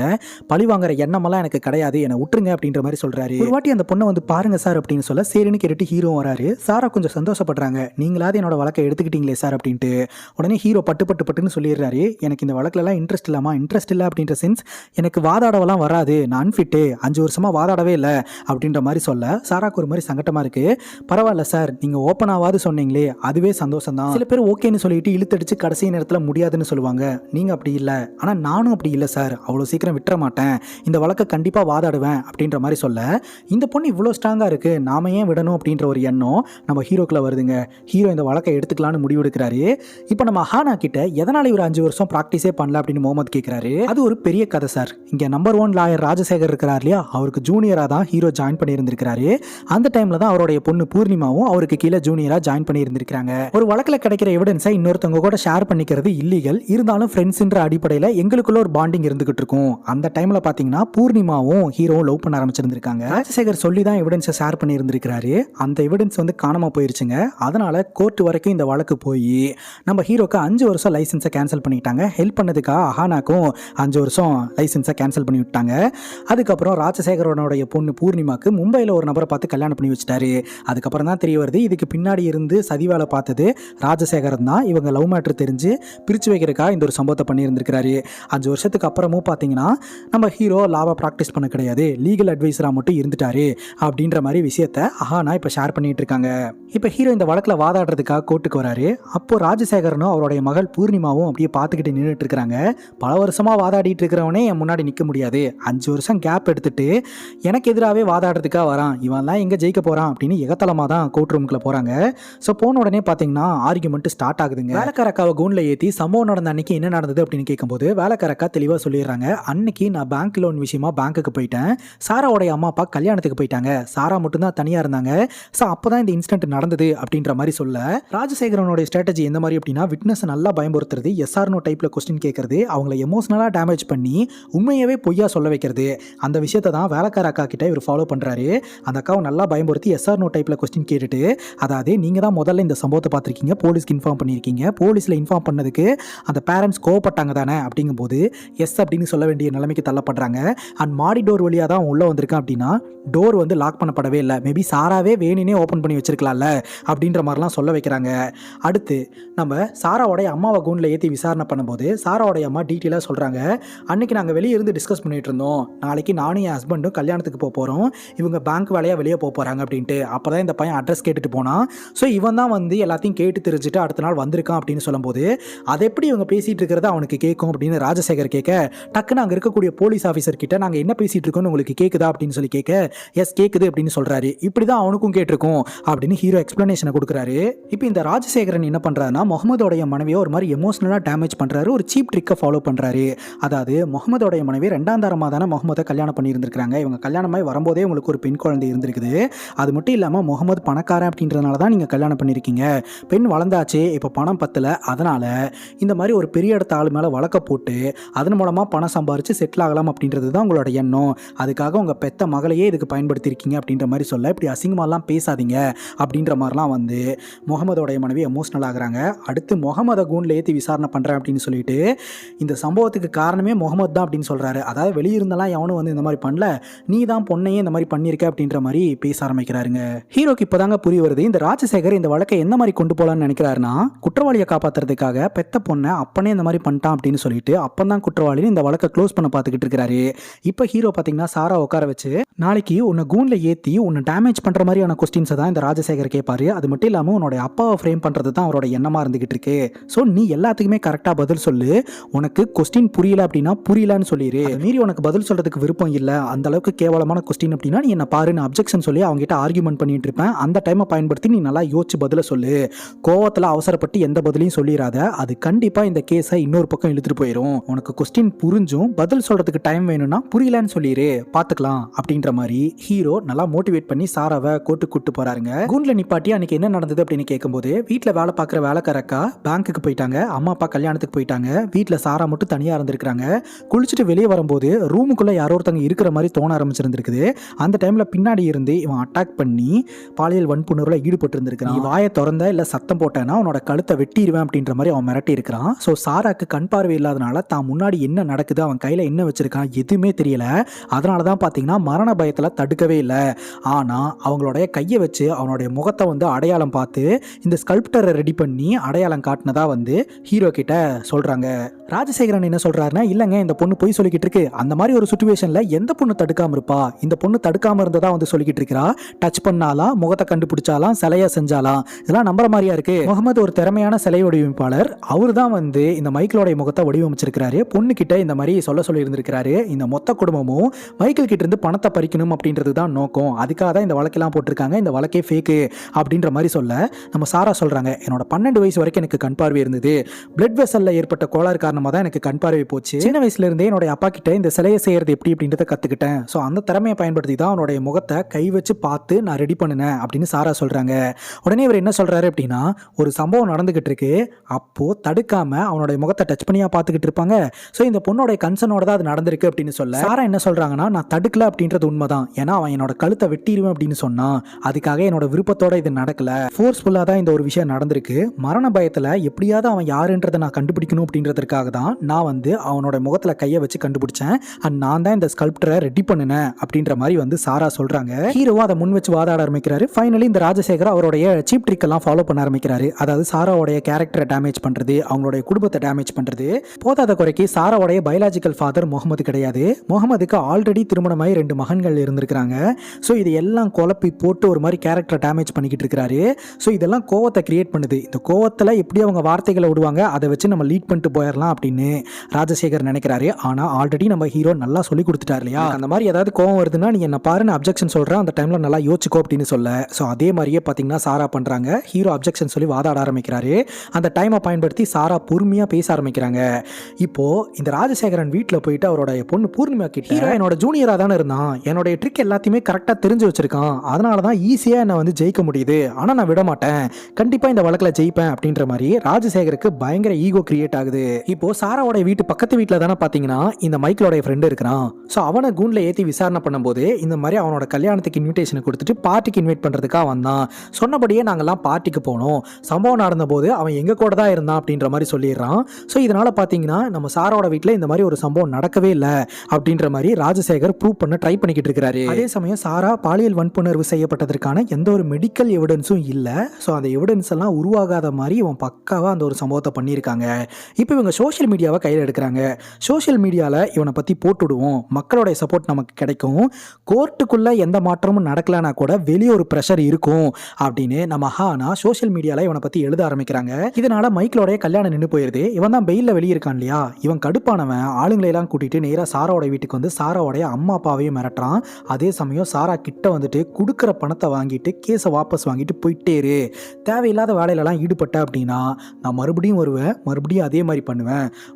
பழி வாங்குற எண்ணமெல்லாம் எனக்கு கிடையாது, என்னை விட்டுருங்க அப்படின்ற மாதிரி சொல்றாரு. ஒரு வாட்டி அந்த பொண்ணை வந்து பாருங்க சார் அப்படின்னு சொல்ல, சரின்னு கேட்டுட்டு ஹீரோ வராரு. சாரா கொஞ்சம் சந்தோஷப்படுறாங்க, நீங்களாவது என்னோட வழக்கை எடுத்துக்கிட்டீங்களே சார் அப்படின்ட்டு. உடனே ஹீரோ பட்டுன்னு சொல்லிடுறாரு, எனக்கு இந்த வழக்குலலாம் இன்ட்ரெஸ்ட் இல்லாமா, இன்ட்ரெஸ்ட் இல்லை அப்படின்ற சென்ஸ், எனக்கு வாதாடவெல்லாம் வராது, நான் அன்ஃபிட்டு, 5 வருஷமா வாதாடவே இல்லை அப்படின்ற மாதிரி சொல்ல, சாராக்கு ஒரு மாதிரி சங்கட்டமா இருக்கு. பரவாயில்ல சார், நீங்க ஓப்பனாவது சொன்னீங்களே அதுவே சந்தோஷம் தான். சில பேர் ஓகேன்னு சொல்லிட்டு இழுத்தடிச்சு கடைசி நேரத்தில் முடியாதுன்னு சொல்லுவாங்க, நீங்க அப்படி இல்லை, ஆனா நானும் அப்படி இல்லை சார், அவ்வளோ சீக்கிரம் விட்டுற மாட்டேன், இந்த வழக்கை கண்டிப்பா வாதாடுவேன் அப்படின்ற மாதிரி சொல்ல, இந்த பொண்ணு இவ்வளோ ஸ்ட்ராங்கா இருக்கு, நாம ஏன் விடணும் அப்படின்ற ஒரு எண்ணம் நம்ம ஹீரோக்குள்ள வருதுங்க. ஹீரோ இந்த வழக்கை எடுத்துக்கலான்னு முடிவெடுக்கிறாரு. இப்போ நம்ம ஹானா கிட்ட எதனால இவர் 5 வருஷம் ப்ராக்டிஸே பண்ணல அப்படின்னு முகமது கேட்கிறாரு. அது ஒரு பெரிய கதை சார். இங்க நம்பர் 1 லாயர் ராஜசேகர் இருக்கிறார் இல்லையா, அவருக்கு ஜூனியரா தான் ஹீரோ ஜாயின் பண்ணி இருந்திருக்காரு. அந்த டைம்ல தான் அவருடைய பொண்ணு பூர்ணிமாவும் அவருக்கு கீழே ஜூனியரா ஜாயின் பண்ணி இருந்திருக்காங்க. ஒரு வழக்கில் கிடைக்கிற எவிடன்ஸை இன்னொருத்தவங்க கூட ஷேர் பண்ணிக்கிறது இல்லீகல், இருந்தாலும் ஃப்ரெண்ட்ஸ்ன்ற அடிப்படையில் எங்களுக்குள்ள ஒரு பாண்டிங் இருந்துகிட்டு இருக்கும். அந்த டைம்ல பாத்தீங்கன்னா பூர்ணிமாவும் ஹீரோவும் லவ் பண்ண ஆரம்பிச்சிருந்திருக்காங்க. ராஜசேகர் சொல்லி தான் எவிடன்ஸை ஷேர் பண்ணி இருந்திருக்காரு. அந்த எவிடன்ஸ் வந்து காணாம போயிருச்சுங்க. அதனால கோர்ட் வரைக்கும் இந்த வழக்கு போய் நம்ம ஹீரோக்கு 5 வருஷம் லைசன்ஸை கேன்சல் பண்ணிட்டாங்க. ஹெல்ப் பண்ணதுக்காக அஹானாக்கும் 5 வருஷம் லைசன்ஸை கேன்சல் பண்ணி விட்டாங்க. அதுக்கப்புறம் ராஜசேகரனுடைய பொண்ணு பூர்ணிமாக்கு மும்பையில் ஒரு நபரை பார்த்து கல்யாணம் பண்ணி வச்சுட்டாரு. அதுக்கப்புறம் தான் தெரிய வருது இதுக்கு பின்னாடி இருந்து சதி வேலை பார்த்தது ராஜசேகரன் தான். இவங்க லவ் மேட்ரு தெரிஞ்சு பிரித்து வைக்கிறதுக்காக இந்த ஒரு சம்பவத்தை பண்ணியிருந்திருக்கிறாரு. 5 வருஷத்துக்கு அப்புறமும் பார்த்தீங்கன்னா நம்ம ஹீரோ லாவை ப்ராக்டிஸ் பண்ண கிடையாது, லீகல் அட்வைஸராக மட்டும் இருந்துட்டாரு அப்படின்ற மாதிரி விஷயத்தை அஹானா இப்போ ஷேர் பண்ணிட்டு இருக்காங்க. இப்போ ஹீரோ இந்த வழக்கில் வாதாடுறதுக்காக கோர்ட்டுக்கு வராரு. அப்போ ராஜசேகரனும் அவருடைய மகள் பூர்ணிமாவும் அப்படியே பார்த்துக்கிட்டு நின்றுட்டு இருக்கிறாங்க. பல வருஷமா வாதாடிட்டு இருக்கிறவனே என் முன்னாடி நிற்க முடியாது, 5 வருஷம் கேப் எடுத்துட்டு எனக்கு எதிராகவே வாதாடுறதுக்காக வரான், இவன்லாம் எங்கே ஜெயிக்க போறான் அப்படின்னு எகத்தலமாக தான் கோர்ட் ரூமுக்குள்ள போறாங்க. ஸோ போன உடனே பார்த்தீங்கன்னா ஆர்குமெண்ட் ஸ்டார்ட் ஆகுதுங்க. வேலைக்காரக்காவை கூண்டில் ஏற்றி சம்பவம் நடந்த அன்னைக்கு என்ன நடந்தது அப்படின்னு கேட்கும்போது வேலைக்காரக்கா தெளிவாக சொல்லிடுறாங்க, அன்னைக்கு நான் பேங்க் லோன் விஷயமா பேங்க்குக்கு போயிட்டேன், சாராவோடைய அம்மா அப்பா கல்யாணத்துக்கு போயிட்டாங்க, சாரா மட்டும்தான் தனியாக இருந்தாங்க, ஸோ அப்போதான் இந்த இன்சிடென்ட் நடந்தது அப்படின்ற மாதிரி சொல்ல, ராஜசேகரனுடைய ஸ்ட்ராட்டஜி எந்த மாதிரி அப்படின்னா விட்னஸ் நல்லா பயமுறுத்துறது, எஸ்ஆர்னோ டைப்ல கொஸ்டின் கேட்கறது, அவங்கள எமோஷனலாக டேமேஜ் டேமேஜ் பண்ணி உண்மையவே பொய்யா சொல்ல வைக்கிறது. அந்த விஷயத்தை தான் வேலைக்கார அக்கா கிட்ட இவர் ஃபாலோ பண்ணுறாரு. அந்த அக்காவை நல்லா பயன்படுத்தி எஸ்ஆர் நோ டைப்பில் கொஸ்டின் கேட்டுட்டு, அதாவது நீங்கள் தான் முதல்ல இந்த சம்பவத்தை பார்த்துருக்கீங்க, போலீஸ்க்கு இன்ஃபார்ம் பண்ணியிருக்கீங்க, போலீஸில் இன்ஃபார்ம் பண்ணதுக்கு அந்த பேரண்ட்ஸ் கோவப்பட்டாங்க தானே அப்படிங்கும்போது எஸ் அப்படின்னு சொல்ல வேண்டிய நிலைமைக்கு தள்ளப்படுறாங்க. அண்ட் மாடி டோர் வழியாக தான் உள்ளே வந்திருக்கேன் அப்படின்னா டோர் வந்து லாக் பண்ணப்படவே இல்லை, மேபி சாராவே வேணுனே ஓப்பன் பண்ணி வச்சிருக்கலாம்ல அப்படின்ற மாதிரிலாம் சொல்ல வைக்கிறாங்க. அடுத்து நம்ம சாராவோடைய அம்மாவை கூண்டில் ஏற்றி விசாரணை பண்ணும்போது சாராவோடைய அம்மா டீட்டெயிலாக சொல்கிறாங்க, அன்றைக்கி நாங்கள் வெளியே இருந்து டிஸ்கஸ் பண்ணிகிட்டு இருந்தோம், நாளைக்கு நானும் என் ஹஸ்பண்டும் கல்யாணத்துக்கு போக போகிறோம், இவங்க பேங்க் வேலையாக வெளியே போக போகிறாங்க அப்படின்ட்டு. அப்போ தான் இந்த பையன் அட்ரஸ் கேட்டுட்டு போனான். ஸோ இவன் தான் வந்து எல்லாத்தையும் கேட்டு தெரிஞ்சுட்டு அடுத்த நாள் வந்திருக்கான் அப்படின்னு சொல்லும்போது அதை எப்படி இவங்க பேசிகிட்டு இருக்கிறத அவனுக்கு கேட்கும் அப்படின்னு ராஜசேகர் கேட்க, டக்குன்னு அங்கே இருக்கக்கூடிய போலீஸ் ஆஃபீஸர் கிட்ட நாங்கள் என்ன பேசிகிட்டு இருக்கோன்னு உங்களுக்கு கேட்குதா அப்படின்னு சொல்லி கேட்க, எஸ் கேட்குது அப்படின்னு சொல்கிறாரு. இப்படி தான் அவனுக்கும் கேட்டிருக்கும் அப்படின்னு ஹீரோ எக்ஸ்பிளனேஷனை கொடுக்குறாரு. இப்போ இந்த ராஜசேகரன் என்ன பண்ணுறாருன்னா முகமதோடைய மனைவியை ஒரு மாதிரி எமோஷனலாக டேமேஜ் பண்ணுறாரு, ஒரு சீப் ட்ரிக்கை ஃபாலோ பண்ணுறாரு. அதாவது முகமதோடைய மனைவி 2ஆம் தரமாக தானே முகமதை கல்யாணம் பண்ணியிருந்திருக்காங்க. இவங்க கல்யாணமாய் வரும்போதே உங்களுக்கு ஒரு பெண் குழந்தை இருந்திருக்குது. அது மட்டும் இல்லாமல் முகமது பணக்காரன் அப்படின்றதுனால தான் நீங்கள் கல்யாணம் பண்ணியிருக்கீங்க. பெண் வளர்ந்தாச்சு, இப்போ பணம் பத்தலை, அதனால் இந்த மாதிரி ஒரு பெரிய இடத்த ஆள் மேலே வழக்க போட்டு அதன் மூலமாக பணம் சம்பாரித்து செட்டில் ஆகலாம் அப்படின்றது தான் உங்களோட எண்ணம். அதுக்காக உங்கள் பெத்த மகளையே இதுக்கு பயன்படுத்தியிருக்கீங்க அப்படின்ற மாதிரி சொல்ல, இப்படி அசிங்கமாலாம் பேசாதீங்க அப்படின்ற மாதிரிலாம் வந்து முகமதோடைய மனைவி எமோஷனல் ஆகுறாங்க. அடுத்து முகமதை கூண்டில் ஏற்றி விசாரணை பண்ணுறேன் அப்படின்னு சொல்லிட்டு இந்த சம்பவத்துக்கு காரணமே முகமது தான் அப்படின்னு சொல்கிறாரு. அதாவது வெளியிருந்தெல்லாம் எவனும் வந்து இந்த மாதிரி பண்ணல, நீ தான் பொண்ணையே இந்த மாதிரி பண்ணியிருக்க அப்படின்ற மாதிரி பேச ஆரம்பிக்கிறாருங்க. ஹீரோக்கு இப்போதாங்க புரிய வருது இந்த ராஜசேகர் இந்த வழக்கை எந்த மாதிரி கொண்டு போகலான்னு நினைக்கிறாருன்னா, குற்றவாளியை காப்பாற்றுறதுக்காக பெத்த பொண்ணை அப்பனே இந்த மாதிரி பண்ணிட்டான் அப்படின்னு சொல்லிட்டு அப்பந்தான் குற்றவாளின்னு இந்த வழக்கை க்ளோஸ் பண்ண பார்த்துக்கிட்டு இருக்கிறாரு. இப்போ ஹீரோ பார்த்தீங்கன்னா சாரா உட்கார வச்சு நாளைக்கு உன்னை கூண்டில் ஏற்றி உன்னை டேமேஜ் பண்ணுற மாதிரியான கொஸ்டின்ஸை தான் இந்த ராஜசேகர் கேட்பாரு. அது மட்டும் இல்லாமல் உன்னோட அப்பாவை ஃப்ரேம் பண்ணுறது தான் அவரோட எண்ணமாக இருந்துகிட்டு இருக்கு. ஸோ நீ எல்லாத்துக்குமே கரெக்டாக பதில் சொல்லு, உனக்கு கொஸ்டின் புரியல அப்படின்னா புரியலன்னு சொல்லிடு, மீறி உனக்கு பதில் சொல்றதுக்கு விருப்பம் இல்லை, அந்த அளவுக்கு கேவலமான கொஸ்டின் அப்படின்னா நீ என்ன பாருன்னு அப்ஜெக்ஷன் சொல்லி அவங்க கிட்ட ஆர்கியூமெண்ட் பண்ணிட்டு இருப்பேன். அந்த டைமை பயன்படுத்தி நீ நல்லா யோசிச்சு பதில சொல்லு, கோவத்தில் அவசரப்பட்டு எந்த பதிலையும் சொல்லிடாத, அது கண்டிப்பாக இந்த கேஸை இன்னொரு பக்கம் இழுத்துட்டு போயிடும். உனக்கு கொஸ்டின் புரிஞ்சும் பதில் சொல்றதுக்கு டைம் வேணும்னா புரியலன்னு சொல்லிடு, பார்த்துக்கலாம் அப்படின்ற மாதிரி ஹீரோ நல்லா மோட்டிவேட் பண்ணி சாராவை கோர்ட்டுக்கு கூட்டு போறாருங்க. கூண்டில் நிப்பாட்டி அன்னைக்கு என்ன நடந்தது அப்படின்னு கேட்கும்போது வீட்டில் வேலை பார்க்குற வேலைக்காரக்கா பேங்க்குக்கு போயிட்டாங்க, அம்மா அப்பா கல்யாணத்துக்கு போயிட்டாங்க, வீட்டில் சாரா மட்டும் தனியாக இருந்திருக்காங்க. குளிச்சுட்டு வெளியே வரும்போது ரூமுக்குள்ளே யாரோ ஒருத்தங்க இருக்கிற மாதிரி தோண ஆரம்பிச்சிருந்துருக்குது. அந்த டைமில் பின்னாடி இருந்து இவன் அட்டாக் பண்ணி பாலியல் வன்புணர்வில் ஈடுபட்டு இருந்திருக்கான். நீ வாயை திறந்த இல்லை சத்தம் போட்டேன்னா உன்னோட கழுத்தை வெட்டிடுவேன் அப்படின்ற மாதிரி அவன் மிரட்டி இருக்கிறான். ஸோ சாராக்கு கண் பார்வை இல்லாதனால தான் முன்னாடி என்ன நடக்குது, அவன் கையில் என்ன வச்சிருக்கான் எதுவுமே தெரியல. அதனால தான் பார்த்தீங்கன்னா மரண பயத்தில் தடுக்கவே இல்லை. ஆனால் அவங்களுடைய கையை வச்சு அவனுடைய முகத்தை வந்து அடையாளம் பார்த்து இந்த ஸ்கல்ப்டரை ரெடி பண்ணி அடையாளம் காட்டினதா வந்து ஹீரோ கிட்ட சொல்கிறாங்க. ராஜசேகரன் என்ன சொல்கிறாருன்னா, இல்லைங்க இந்த பொண்ணு போய் சொல்லிக்கிட்டு இருக்கு, அந்த மாதிரி ஒரு சுச்சுவேஷனில் எந்த பொண்ணு தடுக்காமல் இருப்பா, இந்த பொண்ணு தடுக்காமல் இருந்ததா வந்து சொல்லிக்கிட்டு இருக்கிறா, டச் பண்ணாலாம், முகத்தை கண்டுபிடிச்சாலாம், சிலையை செஞ்சாலாம், இதெல்லாம் நம்புற மாதிரியா இருக்கு. முகமது ஒரு திறமையான சிலை வடிவமைப்பாளர், அவர் தான் வந்து இந்த மைக்கிளோடைய முகத்தை வடிவமைச்சிருக்கிறாரு, பொண்ணு கிட்ட இந்த மாதிரி சொல்லி இருந்திருக்கிறாரு. இந்த மொத்த குடும்பமும் மைக்கேல் கிட்ட இருந்து பணத்தை பறிக்கணும் அப்படின்றது தான் நோக்கம், அதுக்காக தான் இந்த வழக்கெல்லாம் போட்டிருக்காங்க, இந்த வழக்கே ஃபேக்கு அப்படின்ற மாதிரி சொல்ல நம்ம சாரா சொல்றாங்க, என்னோட 12 வயசு வரைக்கும் எனக்கு கண் பார்வை இருந்தது, பிளட் வெசல்ல ஏற்பட்ட கோளாறு காரணமாக தான் எனக்கு கண் பார்வை போச்சு, சின்ன வயசுல இருந்தே என்னோட அப்பா கிட்ட இந்த சிலையை செய்யறது எப்படி அப்படின்றத கத்துக்கிட்டேன், ஸோ அந்த திறமையை பயன்படுத்தி தான் அவனுடைய முகத்தை கை வச்சு பார்த்து நான் ரெடி பண்ணினேன் அப்படின்னு சாரா சொல்றாங்க. உடனே இவர் என்ன சொல்றாரு அப்படின்னா, ஒரு சம்பவம் நடந்துகிட்டு இருக்கு, அப்போ தடுக்காம அவனுடைய முகத்தை டச் பண்ணியா பார்த்துக்கிட்டு இருப்பாங்க, ஸோ இந்த பொண்ணோட கன்சர்னோட தான் அது நடந்திருக்கு அப்படின்னு சொல்ல சாரா என்ன சொல்றாங்கன்னா, நான் தடுக்கல அப்படின்றது உண்மைதான், ஏன்னா அவன் என்னோட கழுத்தை வெட்டிடுவேன் அப்படின்னு சொன்னான், அதுக்காக என்னோட விருப்பத்தோட இது நடக்கல, ஃபோர்ஸ்ஃபுல்லாக தான் இந்த ஒரு விஷயம் நடந்திருக்கு, மரண பயத்தில் எப்படியாவது அவன் யாருன்றதை நான் கண்டுபிடிக்கணும் அப்படின்றதுக்காக தான் நான் வந்து அவனோட முகத்தில் கையை வச்சு கண்டுபிடிச்சேன், அண்ட் நான் தான் இந்த ஸ்கல்ப்டரை ரெடி பண்ணினேன் அப்படின்ற மாதிரி வந்து சாரா சொல்றாங்க. ஹீரோவும் அதை முன் வச்சு வாதாட ஆரம்பிக்கிறாரு. ஃபைனலி இந்த ராஜசேகர் அவருடைய சீப் ட்ரிக் எல்லாம் ஃபாலோ பண்ண ஆரம்பிக்கிறாரு. அதாவது சாராவோடைய கேரக்டரை டேமேஜ் பண்றது, அவங்களுடைய குடும்பத்தை டேமேஜ் பண்றது. போதாத குறைக்கு சாராவோடைய பயாலஜிக்கல் ஃபாதர் முகமது கிடையாது, முகமதுக்கு ஆல்ரெடி திருமணமாகி 2 மகன்கள் இருந்திருக்கிறாங்க. ஸோ இது எல்லாம் குழப்பி போட்டு ஒரு மாதிரி கேரக்டரை டேமேஜ் பண்ணிக்கிட்டு இருக்கிறாரு. ஸோ இதெல்லாம் கோவத்தை கிரியேட் பண்ணுது, இந்த கோவத்தில் எப்படி அவங்க வார்த்தைகளை விடுவாங்க அதை வச்சு நம்ம லீட் பண்ணிட்டு போயிடலாம் அப்படின்னு ராஜசேகர் நினைக்கிறாரு. ஆனால் ஆல்ரெடி நம்ம ஹீரோ நல்லா சொல்லி கொடுத்துட்டார் இல்லையா, அந்த மாதிரி ஏதாவது கோவம் வருதுன்னா நீ என்ன பாருன்னு அப்ஜெக்ஷன் சொல்கிறேன், அந்த டைமில் நல்லா யோசிச்சுக்கோ அப்படின்னு சொல்ல, ஸோ அதே மாதிரியே பார்த்தீங்கன்னா சாரா பண்ணுறாங்க. ஹீரோ அப்ஜெக்ஷன் சொல்லி வாதாட ஆரம்பிக்கிறாரு. அந்த டைமை பயன்படுத்தி சாரா பொறுமையாக பேச ஆரம்பிக்கிறாங்க. இப்போ இந்த ராஜசேகரன் வீட்டில் போயிட்டு அவருடைய பொண்ணு பூர்ணிமா கிட்ட, ஹீரோ என்னோட ஜூனியராக தானே இருந்தான், என்னுடைய ட்ரிக் எல்லாத்தையுமே கரெக்டாக தெரிஞ்சு வச்சிருக்கான், அதனால தான் ஈஸியாக என்னை வந்து ஜெயிக்க முடியுது, ஆனால் நான் விட மாட்டேன், கண்டிப்பாக இந்த வழக்கில் ஜெயிப்பேன் அப்படின்ற மாதிரி ராஜசேகருக்கு பயங்கர ஈகோ கிரியேட் ஆகுது. இப்போது சாராவோட வீட்டு பக்கத்து வீட்டில் தானே பார்த்தீங்கன்னா இந்த மைக்கிளோடைய ஃப்ரெண்டு இருக்கிறான். ஸோ அவனை கூண்டில் ஏற்றி விசாரணை பண்ணும்போது இந்த மாதிரி அவனோட கல்யாணத்துக்கு இன்விடேஷனை கொடுத்துட்டு பார்ட்டிக்கு இன்வைட் பண்ணுறதுக்காக வந்தான். சொன்னபடியே நாங்கள்லாம் பார்ட்டிக்கு போனோம். சம்பவம் நடந்தபோது அவன் எங்கள் கூட தான் இருந்தான் அப்படின்ற மாதிரி சொல்லிடுறான். ஸோ இதனால் பார்த்தீங்கன்னா நம்ம சாராவோட வீட்டில் இந்த மாதிரி ஒரு சம்பவம் நடக்கவே இல்லை அப்படின்ற மாதிரி ராஜசேகர் ப்ரூவ் பண்ண ட்ரை பண்ணிக்கிட்டு இருக்கிறாரு. அதே சமயம் சாரா பாலியல் வன்புணர்வு செய்யப்பட்டதற்கான எந்த ஒரு மெடிக்கல் எவிடன்ஸும் இல்லை. ஸோ அந்த எவிடன்ஸ் எல்லாம் உருவாகாத மாதிரி இவன் பக்காவாக அந்த ஒரு சம்பவத்தை பண்ணியிருக்காங்க. இப்போ இவங்க சோஷியல் மீடியாவை கையில் எடுக்கிறாங்க. சோஷியல் மீடியாவில் இவனை பற்றி போட்டுடுவோம், மக்களோட சப்போர்ட் நமக்கு கிடைக்கும், கோர்ட்டுக்குள்ளே எந்த மாற்றமும் நடக்கலைன்னா கூட வெளியே ஒரு ப்ரெஷர் இருக்கும் அப்படின்னு நம்ம ஹானா சோஷியல் மீடியாவில் இவனை பற்றி எழுத ஆரம்பிக்கிறாங்க. இதனால மைக்கிளோடைய கல்யாணம் நின்று போயிருது. இவன் தான் பெயிலில் வெளியிருக்கான் இல்லையா, இவன் கடுப்பானவன் ஆளுங்களையெல்லாம் கூட்டிகிட்டு நேராக சாராவோட வீட்டுக்கு வந்து சாராவோடைய அம்மா அப்பாவையும் மிரட்டுறான். அதே சமயம் சாரா கிட்ட வந்துட்டு கொடுக்குற பணத்தை வாங்கிட்டு கேஸை வாபஸ் வாங்கிட்டு போயிட்டே இரு, தேவையில்லாத வேலையிலலாம் ஈடுபட்ட அப்படின்னா நான் மறுபடியும் வருவேன், மறுபடியும் அதே மாதிரி பண்ணுவேன்,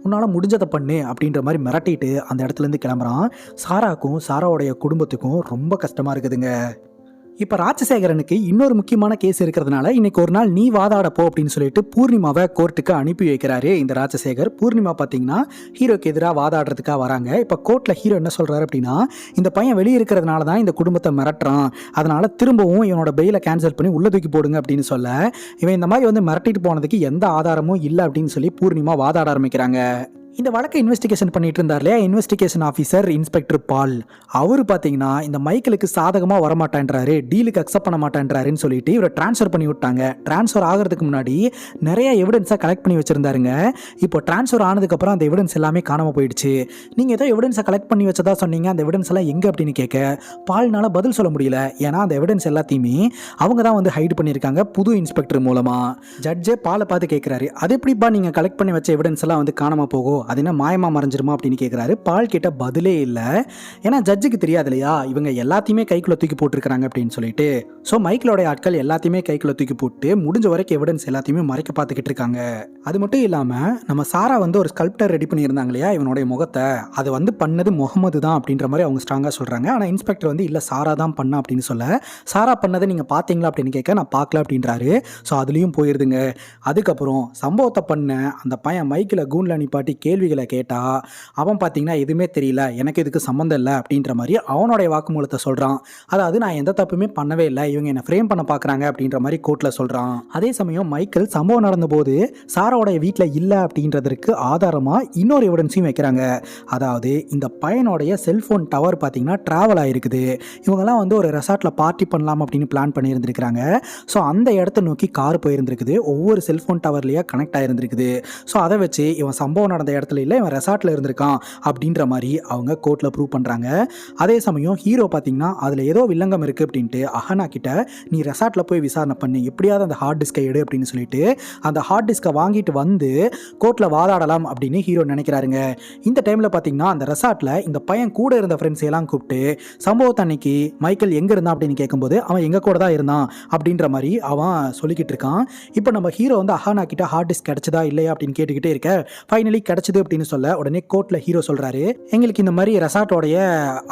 உன்னால் முடிஞ்சதை பண்ணு அப்படின்ற மாதிரி மிரட்டிட்டு அந்த இடத்துலேருந்து கிளம்புறான். சாராக்கும் சாராவோடைய குடும்பத்துக்கும் ரொம்ப கஷ்டமாக இருக்குதுங்க. இப்போ ராஜசேகரனுக்கு இன்னொரு முக்கியமான கேஸ் இருக்கிறதுனால இன்னைக்கு ஒரு நாள் நீ வாதாடப்போ அப்படின்னு சொல்லிட்டு பூர்ணிமாவை கோர்ட்டுக்கு அனுப்பி வைக்கிறாரு இந்த ராஜசேகர். பூர்ணிமா பார்த்தீங்கன்னா ஹீரோக்கு எதிராக வாதாடுறதுக்காக வராங்க. இப்போ கோர்ட்டில் ஹீரோ என்ன சொல்கிறாரு அப்படின்னா, இந்த பையன் வெளியே இருக்கிறதுனால தான் இந்த குடும்பத்தை மிரட்டுறான், அதனால திரும்பவும் இவனோட பெயிலை கேன்சல் பண்ணி உள்ள தூக்கி போடுங்க அப்படின்னு சொல்ல, இவன் இந்த மாதிரி வந்து மிரட்டிட்டு போனதுக்கு எந்த ஆதாரமும் இல்லை அப்படின்னு சொல்லி பூர்ணிமா வாதாட ஆரம்பிக்கிறாங்க. இந்த வழக்கை இன்வெஸ்டிகேஷன் பண்ணிட்டு இருந்தார் இல்லையா இன்வெஸ்டிகேஷன் ஆஃபீஸர் இன்ஸ்பெக்டர் பால், அவர் பார்த்தீங்கன்னா இந்த மைக்கிளுக்கு சாதகமாக வரமாட்டேன்றாரு, டீலுக்கு அக்செப்ட் பண்ண மாட்டேன்றாருன்னு சொல்லிட்டு இவரை ட்ரான்ஸ்ஃபர் பண்ணி விட்டாங்க. ட்ரான்ஸ்ஃபர் ஆகிறதுக்கு முன்னாடி நிறைய எவிடன்ஸை கலெக்ட் பண்ணி வச்சிருந்தாருங்க. இப்போ ட்ரான்ஸ்ஃபர் ஆனதுக்கப்புறம் அந்த எவிடன்ஸ் எல்லாமே காணாமல் போயிடுச்சு. நீங்கள் ஏதோ எவிடன்ஸை கலெக்ட் பண்ணி வச்சதா சொன்னீங்க, அந்த எவிடன்ஸ் எல்லாம் எங்கே அப்படின்னு கேட்க பால்னால பதில் சொல்ல முடியல. ஏன்னா அந்த எவிடன்ஸ் எல்லாத்தையுமே அவங்க தான் வந்து ஹைட் பண்ணியிருக்காங்க புது இன்ஸ்பெக்டர் மூலமாக. ஜட்ஜே பாலை பார்த்து கேட்குறாரு, அது எப்படிப்பா நீங்கள் கலெக்ட் பண்ணி வச்ச எவிடன்ஸ் எல்லாம் வந்து காணாமல் போகும், அது என்ன மாயமா மறைஞ்சிருமா அப்படின்னு கேட்குறாரு. பால் கிட்ட பதிலே இல்லை. ஏன்னா ஜட்ஜுக்கு தெரியாது இல்லையா இவங்க எல்லாத்தையுமே கைக்குள்ள தூக்கி போட்டுருக்காங்க அப்படின்னு சொல்லிட்டு. ஸோ மைக்கிளோடைய ஆட்கள் எல்லாத்தையுமே கைக்குள்ள தூக்கி போட்டு முடிஞ்ச வரைக்கும் எவிடன்ஸ் எல்லாத்தையுமே மறைக்க பார்த்துக்கிட்டு இருக்காங்க. அது மட்டும் இல்லாமல் நம்ம சாரா வந்து ஒரு ஸ்கல்ப்டர் ரெடி பண்ணியிருந்தாங்க இல்லையா இவனுடைய முகத்தை, அது வந்து பண்ணது முகமது தான் அப்படின்ற மாதிரி அவங்க ஸ்ட்ராங்காக சொல்கிறாங்க. ஆனால் இன்ஸ்பெக்டர் வந்து இல்லை சாரா தான் பண்ணா அப்படின்னு சொல்ல, சாரா பண்ணதை நீங்கள் பார்த்தீங்களா அப்படின்னு கேட்க நான் பார்க்கல அப்படின்றாரு. ஸோ அதுலேயும் போயிருதுங்க. அதுக்கப்புறம் சம்பவத்தை பண்ண அந்த பையன் மைக்கில் கூண்டில் நிப்பாட்டி கேள்விகளை கேட்டா அவன் பார்த்தீங்கன்னா எதுவுமே தெரியல, எனக்கு இதுக்கு சம்மந்தம் இல்லை அப்படின்ற மாதிரி அவனுடைய வாக்குமூலத்தை சொல்கிறான். அதாவது நான் எந்த தப்புமே பண்ணவே இல்லை, இவங்க என்னை ஃப்ரேம் பண்ண பார்க்குறாங்க அப்படின்ற மாதிரி கோர்ட்டில் சொல்கிறான். அதே சமயம் மைக்கேல் சம்பவம் நடந்தபோது சாராவோடைய வீட்டில் இல்லை அப்படின்றதற்கு ஆதாரமாக இன்னொரு எவிடன்ஸையும் வைக்கிறாங்க. அதாவது இந்த பையனுடைய செல்ஃபோன் டவர் பார்த்தீங்கன்னா ட்ராவல் ஆகிருக்குது. இவங்கெல்லாம் வந்து ஒரு ரெசார்ட்டில் பார்ட்டி பண்ணலாம் அப்படின்னு பிளான் பண்ணியிருந்திருக்கிறாங்க. ஸோ அந்த இடத்த நோக்கி கார் போயிருந்துருக்குது, ஒவ்வொரு செல்ஃபோன் டவர்லேயே கனெக்ட் ஆகிருந்துருக்குது. ஸோ அதை வச்சு இவன் சம்பவம் நடந்த இடத்துல இல்லை இவன் ரெசார்ட்டில் இருந்திருக்கான் அப்படின்ற மாதிரி அவங்க கோர்ட்டில் ப்ரூவ் பண்ணுறாங்க. அதே சமயம் ஹீரோ பார்த்தீங்கன்னா அதில் ஏதோ வில்லங்கம் இருக்குது அப்படின்ட்டு அஹனா கிட்ட நீ ரெசார்ட்டில் போய் விசாரணை பண்ணி எப்படியாவது அந்த ஹார்ட் டிஸ்கை எடு அப்படின்னு சொல்லிட்டு அந்த ஹார்ட் டிஸ்கை வாங்கிட்டு வந்து கோர்ட்டில் வாதாடலாம் அப்படின்னு ஹீரோ நினைக்கிறாருங்க. இந்த டைமில் பார்த்தீங்கன்னா அந்த ரெசார்ட்டில் இந்த பையன் கூட இருந்த ஃப்ரெண்ட்ஸ் எல்லாம் கூப்பிட்டு சம்பவத்தை அன்னைக்கு மைக்கேல் எங்கே இருந்தான் அப்படின்னு கேட்கும்போது அவன் எங்கள் கூட தான் இருந்தான் அப்படின்ற மாதிரி அவன் சொல்லிக்கிட்டு இருக்கான். இப்போ நம்ம ஹீரோ வந்து அஹனா கிட்ட ஹார்ட் டிஸ்க் கிடைச்சதா இல்லையா அப்படின்னு கேட்டுக்கிட்டே இருக்க, ஃபைனலி கிடைச்சது அப்படின்னு சொல்ல உடனே கோர்ட்ல ஹீரோ சொல்றாரு, எங்களுக்கு இந்த மாதிரி ரெசார்ட்டோடைய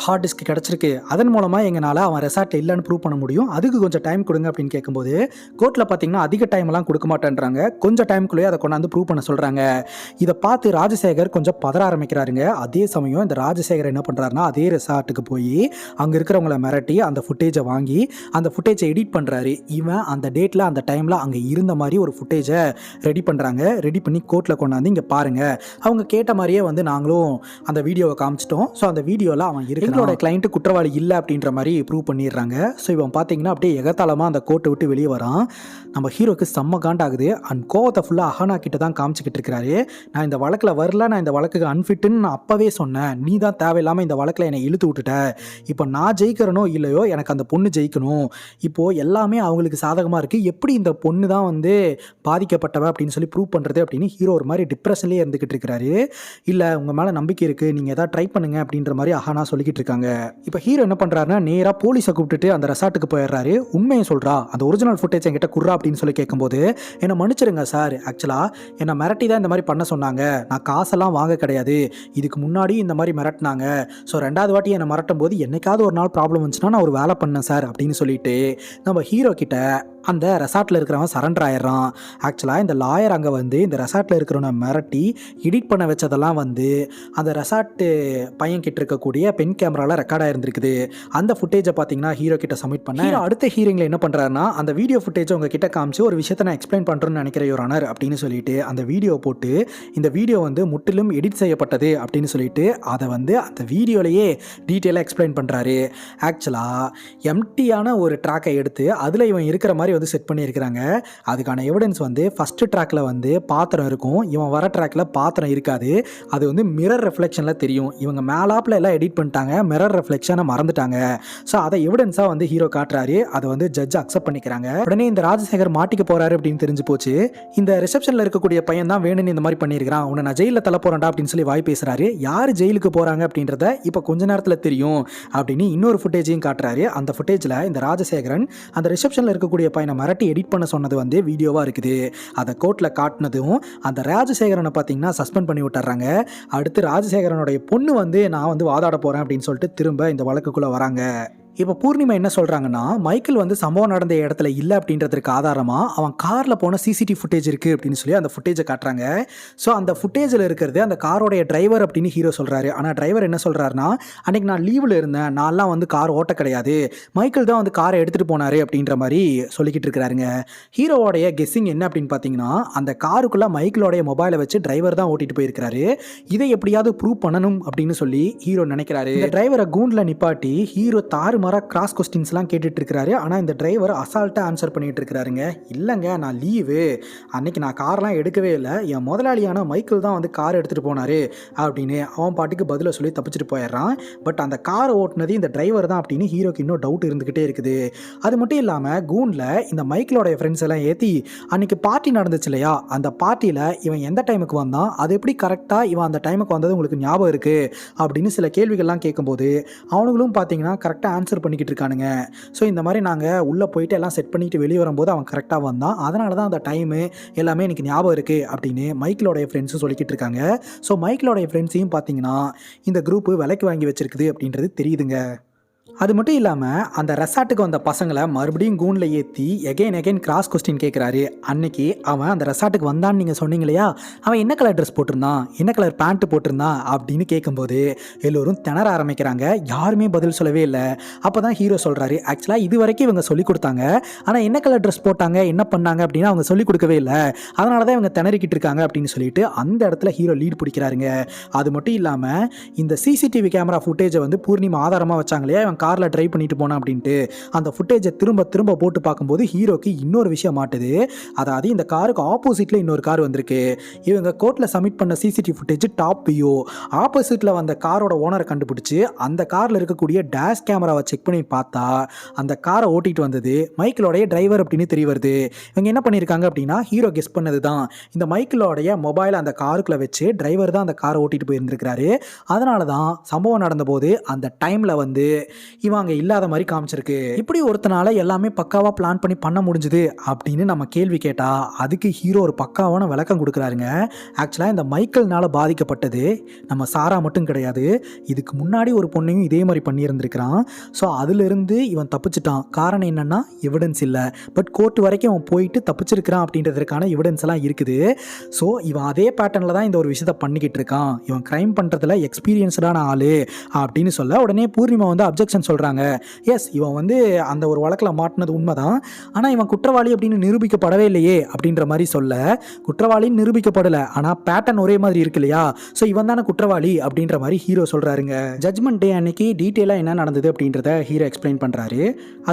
ஹார்ட் டிஸ்க் கிடைச்சிருக்கு, அதன் மூலமா எங்களால் அவன் ரெசார்ட்ல இல்லைன்னு ப்ரூவ் பண்ண முடியும், அதுக்கு கொஞ்சம் டைம் கொடுங்க அப்படின்னு கேட்கும்போது கோர்ட்ல பார்த்தீங்கன்னா அதிக டைம் எல்லாம் கொடுக்க மாட்டேன்றாங்க, கொஞ்சம் டைம்குள்ளேயே அதை கொண்டாந்து ப்ரூவ் பண்ண சொல்றாங்க. இதை பார்த்து ராஜசேகர் கொஞ்சம் பதற ஆரம்பிக்கிறாருங்க. அதே சமயம் இந்த ராஜசேகர் என்ன பண்றாருன்னா அதே ரெசார்ட்டுக்கு போய் அங்க இருக்கிறவங்கள மிரட்டி அந்த ஃபுட்டேஜை வாங்கி அந்த ஃபுட்டேஜை எடிட் பண்றாரு. இவன் அந்த டேட்ல அந்த டைம்ல அங்க இருந்த மாதிரி ஒரு ஃபுட்டேஜை ரெடி பண்றாங்க. ரெடி பண்ணி கோர்ட்ல கொண்டாந்து இங்க பாருங்க, அவங்க கேட்ட மாதிரியே வந்து நாங்களும் அந்த வீடியோவை காமிச்சிட்டோம். ஸோ அந்த வீடியோவில் அவன் எங்களோட கிளைண்ட்டு குற்றவாளி இல்லை அப்படின்ற மாதிரி ப்ரூவ் பண்ணிடுறாங்க. ஸோ இவன் பார்த்தீங்கன்னா அப்படியே எகத்தாளமாக அந்த கோர்ட்டை விட்டு வெளியே வரான். நம்ம ஹீரோக்கு செம்ம காண்டாகுது. அண்ட் கோவத்தை ஃபுல்லாக அஹனா கிட்ட தான் காமிச்சிக்கிட்டு இருக்கிறாரு. நான் இந்த வழக்கில் வரல, நான் இந்த வழக்குக்கு அன்ஃபிட்டுன்னு நான் அப்போவே சொன்னேன், நீ தான் தேவையில்லாமல் இந்த வழக்கில் என்னை இழுத்து விட்டுட்ட, இப்போ நான் ஜெயிக்கிறனோ இல்லையோ எனக்கு அந்த பொண்ணு ஜெயிக்கணும், இப்போது எல்லாமே அவங்களுக்கு சாதகமாக இருக்குது, எப்படி இந்த பொண்ணு தான் வந்து பாதிக்கப்பட்டவ அப்படின்னு சொல்லி ப்ரூவ் பண்ணுறது அப்படின்னு ஹீரோ ஒரு மாதிரி டிப்ரெஷன்லேயே இருந்துக்கிட்டு இருக்கிறாரு. இல்லை உங்கள் மேலே நம்பிக்கை இருக்குது, நீங்கள் எதாவது ட்ரை பண்ணுங்க அப்படின்ற மாதிரி அஹனா சொல்லிக்கிட்டு இருக்காங்க. இப்போ ஹீரோ என்ன பண்ணுறாருன்னா நேராக போலீஸை கூப்பிட்டுட்டு அந்த ரெசார்ட்டுக்கு போயிடுறாரு. உண்மையை சொல்கிறா, அந்த ஒரிஜினல் ஃபுட்டேஜ் என்கிட்ட குர்றா அப்படின்னு சொல்லி கேட்கும்போது, என்னை மன்னிச்சிருங்க சார், ஆக்சுவலாக என்னை மிரட்டி தான் இந்த மாதிரி பண்ண சொன்னாங்க, நான் காசெல்லாம் வாங்க கிடையாது, இதுக்கு முன்னாடி இந்த மாதிரி மிரட்டினாங்க, ஸோ ரெண்டாவது வாட்டி என்னை மிரட்டும் போது என்னைக்காவது ஒரு நாள் ப்ராப்ளம் வந்துச்சுன்னா நான் ஒரு வேலை பண்ணேன் சார் அப்படின்னு சொல்லிட்டு நம்ம ஹீரோ கிட்ட அந்த ரெசார்ட்டில் இருக்கிறவன் சரண்டர் ஆயிடுறான். ஆக்சுவலாக இந்த லாயர் அங்கே வந்து இந்த ரெசார்ட்டில் இருக்கிறவனை மிரட்டி எடிட் எடிட் பண்ண வச்சதெல்லாம் வந்து அந்த ரெசார்ட்டு பையன் கிட்ட இருக்கக்கூடிய பென் கேமராவில் ரெக்கார்ட் ஆயிருந்திருக்குது. அந்த ஃபுட்டேஜை பார்த்தீங்கன்னா ஹீரோ கிட்ட சப்மிட் பண்ண அடுத்த ஹீரிங்கில் என்ன பண்ணுறாருன்னா, அந்த வீடியோ ஃபுட்டேஜை உங்ககிட்ட காமிச்சு ஒரு விஷயத்தை நான் எக்ஸ்பிளைன் பண்ணுறேன்னு நினைக்கிறேன் யுவர் ஆனர் அப்படின்னு சொல்லிட்டு அந்த வீடியோ போட்டு, இந்த வீடியோ வந்து முற்றிலும் எடிட் செய்யப்பட்டது அப்படின்னு சொல்லிட்டு அதை வந்து அந்த வீடியோலையே டீட்டெயிலாக எக்ஸ்பிளைன் பண்ணுறாரு. ஆக்சுவலாக எம்டியான ஒரு ட்ராக்கை எடுத்து அதில் இவன் இருக்கிற மாதிரி வந்து செட் பண்ணியிருக்கிறாங்க. அதுக்கான எவிடன்ஸ் வந்து ஃபஸ்ட்டு ட்ராக்கில் வந்து பாத்திரம் இருக்கும், இவன் வர ட்ராக்கில் பாத்திரம் இருக்காது. அது வந்து மிரர் ரெஃப்ளெக்ஷனில் தெரியும். இவங்க மேலாப்பில் எல்லாம் எடிட் பண்ணிட்டாங்க, மிரர் ரெஃப்ளெக்ஷனை மறந்துட்டாங்க. ஸோ அதை எவிடன்ஸாக வந்து ஹீரோ காட்டுறாரு. அதை வந்து ஜட்ஜ் அக்செப்ட் பண்ணிக்கிறாங்க. உடனே இந்த ராஜசேகர் மாட்டிக்க போறாரு அப்படின்னு தெரிஞ்சு போச்சு. இந்த ரிசப்ஷனில் இருக்கக்கூடிய பையன் தான் வேணும்னு இந்த மாதிரி பண்ணியிருக்கிறான், உன்னை நான் ஜெயிலில் தள்ள போறேன்டா அப்படின்னு சொல்லி வாய் பேசுறாரு. யார் ஜெயிலுக்கு போறாங்க அப்படின்றத இப்போ கொஞ்ச நேரத்தில் தெரியும் அப்படின்னு இன்னொரு ஃபுட்டேஜையும் காட்டுறாரு. அந்த ஃபுட்டேஜில் இந்த ராஜசேகரன் அந்த ரிசப்ஷனில் இருக்கக்கூடிய பையனை மிரட்டி எடிட் பண்ண சொன்னது வந்து வீடியோவாக இருக்குது. அதை கோர்ட்டில் காட்டினதும் அந்த ராஜசேகரனை பார்த்தீங்கன்னா சஸ்பெண்ட் பண்ணி விட்டுறாங்க. அடுத்து ராஜசேகரனுடைய பொண்ணு வந்து நான் வந்து வாதாட போகிறேன் அப்படின்னு சொல்லிட்டு திரும்ப இந்த வழக்குக்குள்ளே வராங்க. இப்போ பூர்ணிமா என்ன சொல்கிறாங்கன்னா, மைக்கேல் வந்து சம்பவம் நடந்த இடத்துல இல்லை அப்படின்றதுக்கு ஆதாரமாக அவன் காரில் போன சிசிடிவி ஃபுட்டேஜ் இருக்குது அப்படின்னு சொல்லி அந்த ஃபுட்டேஜை காட்டுறாங்க. ஸோ அந்த ஃபுட்டேஜில் இருக்கிறது அந்த காரோடைய டிரைவர் அப்படின்னு ஹீரோ சொல்கிறாரு. ஆனால் டிரைவர் என்ன சொல்கிறாருன்னா, அன்றைக்கி நான் லீவில் இருந்தேன், நான்லாம் வந்து கார் ஓட்ட கிடையாது, மைக்கேல் தான் வந்து காரை எடுத்துகிட்டு போனார் அப்படின்ற மாதிரி சொல்லிக்கிட்டு இருக்கிறாருங்க. ஹீரோவோடைய கெஸ்ஸிங் என்ன அப்படின்னு பார்த்தீங்கன்னா, அந்த காருக்குள்ளே மைக்கேலோடைய மொபைலை வச்சு டிரைவர் தான் ஓட்டிகிட்டு போயிருக்கிறாரு. இதை எப்படியாவது ப்ரூவ் பண்ணணும் அப்படின்னு சொல்லி ஹீரோ நினைக்கிறாரு. இந்த டிரைவரை கூண்டில் நிப்பாட்டி ஹீரோ கிராஸ் கொஸ்டின்ஸ்லாம் கேட்டுட்டு இருக்கிறாரு. ஆனால் இந்த டிரைவர் அசால்ட்டாக ஆன்சர் பண்ணிட்டு இருக்கிறாருங்க. இல்லைங்க, நான் லீவு, அன்னைக்கு நான் கார்லாம் எடுக்கவே இல்லை, என் முதலாளியான மைக்கேல் தான் வந்து கார் எடுத்துகிட்டு போனார் அப்படின்னு அவன் பாட்டுக்கு பதிலை சொல்லி தப்பிச்சுட்டு போயிடுறான். பட் அந்த காரை ஓட்டுனது இந்த டிரைவர் தான் அப்படின்னு ஹீரோக்கு இன்னும் டவுட் இருந்துக்கிட்டே இருக்குது. அது மட்டும் இல்லாமல் கூண்டில் இந்த மைக்கேலோடைய ஃப்ரெண்ட்ஸ் எல்லாம் ஏற்றி அன்னைக்கு பார்ட்டி நடந்துச்சு இல்லையா, அந்த பார்ட்டியில் இவன் எந்த டைமுக்கு வந்தான், அது எப்படி கரெக்டாக இவன் அந்த டைமுக்கு வந்தது உங்களுக்கு ஞாபகம் இருக்குது அப்படின்னு சில கேள்விகள்லாம் கேட்கும்போது அவனுங்களும் பார்த்தீங்கன்னா கரெக்டாக ஆன்சர் பண்ணிக்கிட்டு இருக்கானுங்க. ஸோ இந்த மாதிரி நாங்கள் உள்ளே போயிட்டு எல்லாம் செட் பண்ணிட்டு வெளியே வரும்போது அவன் கரெக்டாக வந்தான், அதனால தான் அந்த டைமு எல்லாமே எனக்கு ஞாபகம் இருக்குது அப்படின்னு மைக்கேலோடைய ஃப்ரெண்ட்ஸும் சொல்லிக்கிட்டு இருக்காங்க. ஸோ மைக்கேலோடைய ஃப்ரெண்ட்ஸையும் பார்த்தீங்கன்னா இந்த குரூப்பு விலைக்கு வாங்கி வச்சிருக்குது அப்படின்றது தெரியுதுங்க. அது மட்டும் இல்லாமல் அந்த ரெசார்ட்டுக்கு வந்த பசங்களை மறுபடியும் கூண்டில் ஏற்றி எகைன் கிராஸ் கொஸ்டின் கேட்குறாரு. அன்னைக்கு அவன் அந்த ரெசார்ட்டுக்கு வந்தான்னு நீங்கள் சொன்னீங்க இல்லையா, அவன் என்ன கலர் ட்ரெஸ் போட்டிருந்தான், என்ன கலர் பேண்ட்டு போட்டிருந்தான் அப்படின்னு கேட்கும்போது எல்லோரும் திணற ஆரம்பிக்கிறாங்க. யாருமே பதில் சொல்லவே இல்லை. அப்போ தான் ஹீரோ சொல்கிறாரு, ஆக்சுவலாக இது வரைக்கும் இவங்க சொல்லிக் கொடுத்தாங்க, ஆனால் என்ன கலர் ட்ரெஸ் போட்டாங்க என்ன பண்ணாங்க அப்படின்னு அவங்க சொல்லிக் கொடுக்கவே இல்லை, அதனால தான் இவங்க திணறிக்கிட்டு இருக்காங்க அப்படின்னு சொல்லிட்டு அந்த இடத்துல ஹீரோ லீட் பிடிக்கிறாருங்க. அது மட்டும் இல்லாமல் இந்த சிசிடிவி கேமரா ஃபுட்டேஜை வந்து பூர்ணிமா ஆதாரமாக வச்சாங்க இல்லையா, இவன் காரில் ட்ரைவ் பண்ணிட்டு போனான் அப்படின்ட்டு அந்த ஃபுட்டேஜை திரும்ப போட்டு பார்க்கும்போது ஹீரோக்கு இன்னொரு விஷயம் மாட்டுது. அதாவது இந்த காருக்கு ஆப்போசிட்டில் இன்னொரு கார் வந்திருக்கு. இவங்க கோர்ட்டில் சப்மிட் பண்ண சிசிடிவி ஃபுட்டேஜ் டாப் வியூ, ஆப்போசிட்டில் வந்த காரோட ஓனரை கண்டுபிடிச்சி அந்த காரில் இருக்கக்கூடிய டேஷ் கேமராவை செக் பண்ணி பார்த்தா அந்த காரை ஓட்டிகிட்டு வந்தது மைக்கேலோடைய டிரைவர் அப்படின்னு தெரிய வருது. இவங்க என்ன பண்ணியிருக்காங்க அப்படின்னா, ஹீரோ கெஸ் பண்ணது தான் இந்த மைக்கேலோடைய மொபைல் அந்த காருக்குள்ளே வச்சு டிரைவர் தான் அந்த காரை ஓட்டிகிட்டு போயிருந்திருக்கிறாரு. அதனால தான் சம்பவம் நடந்தபோது அந்த டைமில் வந்து இவன் அங்கே இல்லாத மாதிரி காமிச்சிருக்கு. இப்படி ஒருத்தனால எல்லாமே பக்காவாக பிளான் பண்ணி பண்ண முடிஞ்சுது அப்படின்னு நம்ம கேள்வி கேட்டால் அதுக்கு ஹீரோ ஒரு பக்காவான விளக்கம் கொடுக்குறாருங்க. ஆக்சுவலாக இந்த மைக்கேல்னால பாதிக்கப்பட்டது நம்ம சாரா மட்டும் கிடையாது, இதுக்கு முன்னாடி ஒரு பொண்ணையும் இதே மாதிரி பண்ணியிருந்திருக்கிறான். ஸோ அதிலிருந்து இவன் தப்பிச்சிட்டான். காரணம் என்னென்னா எவிடன்ஸ் இல்லை, பட் கோர்ட் வரைக்கும் அவன் போயிட்டு தப்பிச்சிருக்கிறான் அப்படின்றதுக்கான எவிடன்ஸ் எல்லாம் இருக்குது. ஸோ இவன் அதே பேட்டர்னில் தான் இந்த ஒரு விஷயத்தை பண்ணிக்கிட்டு இருக்கான், இவன் க்ரைம் பண்ணுறதுல எக்ஸ்பீரியன்ஸ்டான ஆள் அப்படின்னு சொல்ல உடனே பூர்ணிமா வந்து அப்ஜெக்ஷன் சொல்கிறாங்க. எஸ், இவன் வந்து அந்த ஒரு வழக்கில் மாட்டினது உண்மைதான், ஆனால் இவன் குற்றவாளி அப்படின்னு நிரூபிக்கப்படவே இல்லையே அப்படின்ற மாதிரி சொல்ல, குற்றவாளின்னு நிரூபிக்கப்படலை ஆனால் பேட்டர்ன் ஒரே மாதிரி இருக்கு இல்லையா, ஸோ இவன் தானே குற்றவாளி அப்படின்ற மாதிரி ஹீரோ சொல்கிறாருங்க. ஜட்ஜ்மெண்ட் டே அன்னைக்கு டீட்டெயிலாக என்ன நடந்தது அப்படின்றத ஹீரோ எக்ஸ்பிளைன் பண்ணுறாரு.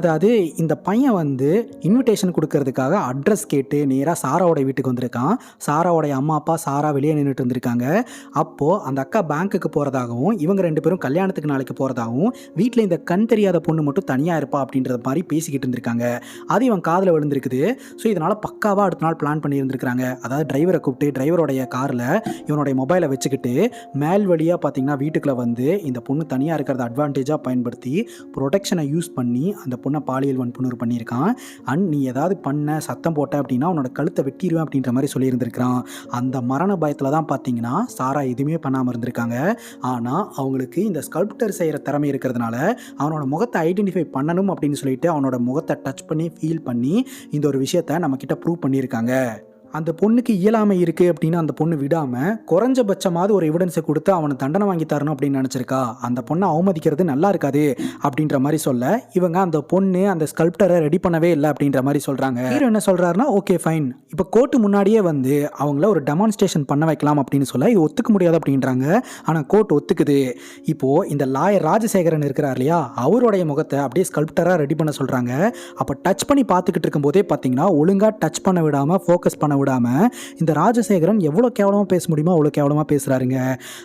அதாவது இந்த பையன் வந்து இன்விடேஷன் கொடுக்கறதுக்காக அட்ரஸ் கேட்டு நேராக சாராவோட வீட்டுக்கு வந்திருக்கான். சாராவோடைய அம்மா அப்பா சாரா வெளியே நின்றுட்டு இருந்திருக்காங்க. அப்போது அந்த அக்கா பேங்க்குக்கு போகிறதாகவும் இவங்க ரெண்டு பேரும் கல்யாணத்துக்கு நாளைக்கு போகிறதாகவும் வீட்டில் இந்த கண் தெரியாத பொண்ணு மட்டும் தனியாக இருப்பா அப்படின்றத மாதிரி பேசிக்கிட்டு இருந்திருக்காங்க. அது இவன் காதில் விழுந்திருக்குது. ஸோ இதனால் பக்காவாக அடுத்த நாள் பிளான் பண்ணியிருந்திருக்கிறாங்க. அதாவது டிரைவரை கூப்பிட்டு டிரைவரோடைய காரில் இவனுடைய மொபைலை வச்சுக்கிட்டு மேல் வழியாக பார்த்தீங்கன்னா வீட்டுக்குள்ளே வந்து இந்த பொண்ணு தனியாக இருக்கிறத அட்வான்டேஜாக பயன்படுத்தி ப்ரொடெக்ஷனை யூஸ் பண்ணி அந்த பொண்ணை பாலியல் வன்புணர்வு பண்ணியிருக்கான். அண்ட் நீ ஏதாவது பண்ண சத்தம் போட்ட அப்படின்னா அவனோட கழுத்தை வெட்டிடுவேன் அப்படின்ற மாதிரி சொல்லியிருந்திருக்கிறான். அந்த மரண பயத்தில் தான் பார்த்தீங்கன்னா சாரா எதுவுமே பண்ணாமல் இருந்திருக்காங்க. ஆனால் அவங்களுக்கு இந்த ஸ்கல்ப்டர் செய்கிற திறமை இருக்கிறதுனால அவனோட முகத்தை ஐடென்டிஃபை பண்ணணும் அப்படின்னு சொல்லிட்டு அவனோட முகத்தை டச் பண்ணி ஃபீல் பண்ணி இந்த ஒரு விஷயத்தை நம்மக்கிட்ட ப்ரூவ் பண்ணியிருக்காங்க. அந்த பொண்ணுக்கு இயலாமை இருக்குது அப்படின்னு அந்த பொண்ணு விடாமல் குறைஞ்சபட்சமாவது ஒரு எவிடன்ஸை கொடுத்து அவனை தண்டனை வாங்கி தரணும் அப்படின்னு நினச்சிருக்கா. அந்த பொண்ணை அவமதிக்கிறது நல்லா இருக்காது அப்படின்ற மாதிரி சொல்ல இவங்க அந்த பொண்ணு அந்த ஸ்கல்ப்டரை ரெடி பண்ணவே இல்லை அப்படின்ற மாதிரி சொல்கிறாங்க. ஹீரோ என்ன சொல்கிறாருன்னா, ஓகே ஃபைன், இப்போ கோர்ட்டு முன்னாடியே வந்து அவங்கள ஒரு டெமான்ஸ்ட்ரேஷன் பண்ண வைக்கலாம் அப்படின்னு சொல்ல இது ஒத்துக்க முடியாது அப்படின்றாங்க. ஆனால் கோர்ட் ஒத்துக்குது. இப்போது இந்த லாயர் ராஜசேகரன் இருக்கிறார் இல்லையா, அவருடைய முகத்தை அப்படியே ஸ்கல்ப்டராக ரெடி பண்ண சொல்கிறாங்க. அப்போ டச் பண்ணி பார்த்துக்கிட்டு இருக்கும்போதே பார்த்தீங்கன்னா ஒழுங்காக டச் பண்ண விடாமல் ஃபோக்கஸ் பண்ண விடாமல் இந்த ராஜசேகரன் எவ்வளோ கேவலமாக பேச முடியுமோ அவ்வளோ கேவலமாக பேசுகிறாருங்க.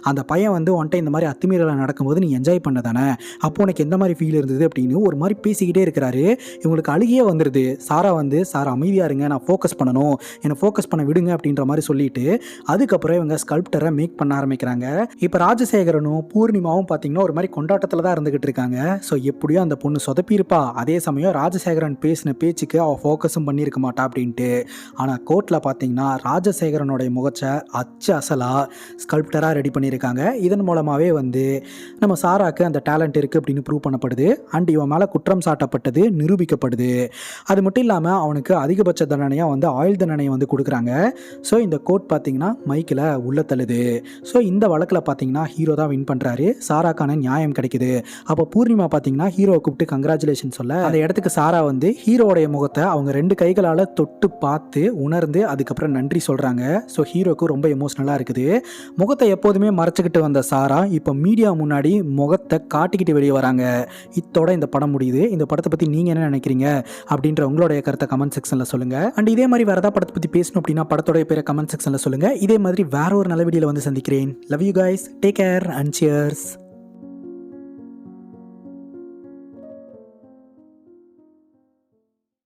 அந்த பையன் வந்து உன்ட்ட இந்த மாதிரி அத்துமீறலை நடக்கும்போது நீ என்ஜாய் பண்ண தானே, அப்போ உனக்கு எந்த மாதிரி ஃபீல் இருந்தது அப்படின்னு ஒரு மாதிரி பேசிக்கிட்டே இருக்கிறாரு. இவங்களுக்கு அழுகியே வந்துடுது. சாரா அமைதியாக இருங்க, நான் ஃபோக்கஸ் பண்ணணும், என்னை ஃபோக்கஸ் பண்ண விடுங்க அப்படின்ற மாதிரி சொல்லிட்டு அதுக்கப்புறம் இவங்க ஸ்கல்ப்டரை மேக் பண்ண ஆரம்பிக்கிறாங்க. இப்போ ராஜசேகரனும் பூர்ணிமாவும் பார்த்தீங்கன்னா ஒரு மாதிரி கொண்டாட்டத்தில் தான் இருந்துகிட்டு இருக்காங்க. ஸோ எப்படியோ அந்த பொண்ணு சொதப்பியிருப்பா. அதே சமயம் ராஜசேகரன் பேசின பேச்சுக்கு அவள் ஃபோக்கஸும் பண்ணியிருக்க மாட்டா அப்படின்ட்டு. ஆனால் கோர்ட்டில் பார்த்தீங்கன்னா ராஜசேகரனுடைய முகத்தை அசலாக ஸ்கல்ப்டராக ரெடி பண்ணியிருக்காங்க. இதன் மூலமாகவே வந்து நம்ம சாராக்கு அந்த டேலண்ட் இருக்குது அப்படின்னு ப்ரூவ் பண்ணப்படுது. அண்ட் இவன் மேலே குற்றம் சாட்டப்பட்டது நிரூபிக்கப்படுது. அது மட்டும் இல்லாமல் அவனுக்கு அதிகபட்ச தண்டனையாக வந்து ஆயுள் தண்டனையை வந்து கொடுக்குறாங்க. ஸோ இந்த கோர்ட் பார்த்தீங்கன்னா மைக்கில் உள்ள தள்ளுது. ஸோ இந்த வழக்கில் பார்த்தீங்கன்னா ஹீரோ தான் வின் பண்ணுறாரு. சாராக்கான நியாயம் கிடைக்குது. அப்போ பூர்ணிமா பார்த்தீங்கன்னா ஹீரோவை கூப்பிட்டு கங்க்ராச்சுலேஷன் சொல்ல அந்த இடத்துக்கு சாரா வந்து ஹீரோடைய முகத்தை அவங்க 2 கைகளால் தொட்டு பார்த்து உணர்ந்து அதுக்கப்புறம் நன்றி சொல்கிறாங்க. ஸோ ஹீரோக்கு ரொம்ப எமோஷ்னலாக இருக்குது. முகத்தை எப்போதுமே மறைச்சிக்கிட்டு வந்த சாரா இப்போ மீடியா முன்னாடி முகத்தை காட்டிக்கிட்டு வெளியே வராங்க. இத்தோட இந்த படம் முடியுது. இந்த படத்தை பற்றி நீங்கள் என்ன நினைக்கிறீங்க அப்படின்ற உங்களுடைய கருத்தை கமெண்ட் செக்ஷனில் சொல்லுங்கள். அண்ட் இதே மாதிரி வேறு ஏதாவது படத்தை பற்றி பேசணும் அப்படின்னா படத்தோடைய பேரை கமெண்ட் செக்ஷனில் சொல்லுங்கள். இதே மாதிரி வேற ஒரு நல்ல வீடியோவில் வந்து சந்திக்கிறேன். Love you guys, take care and cheers.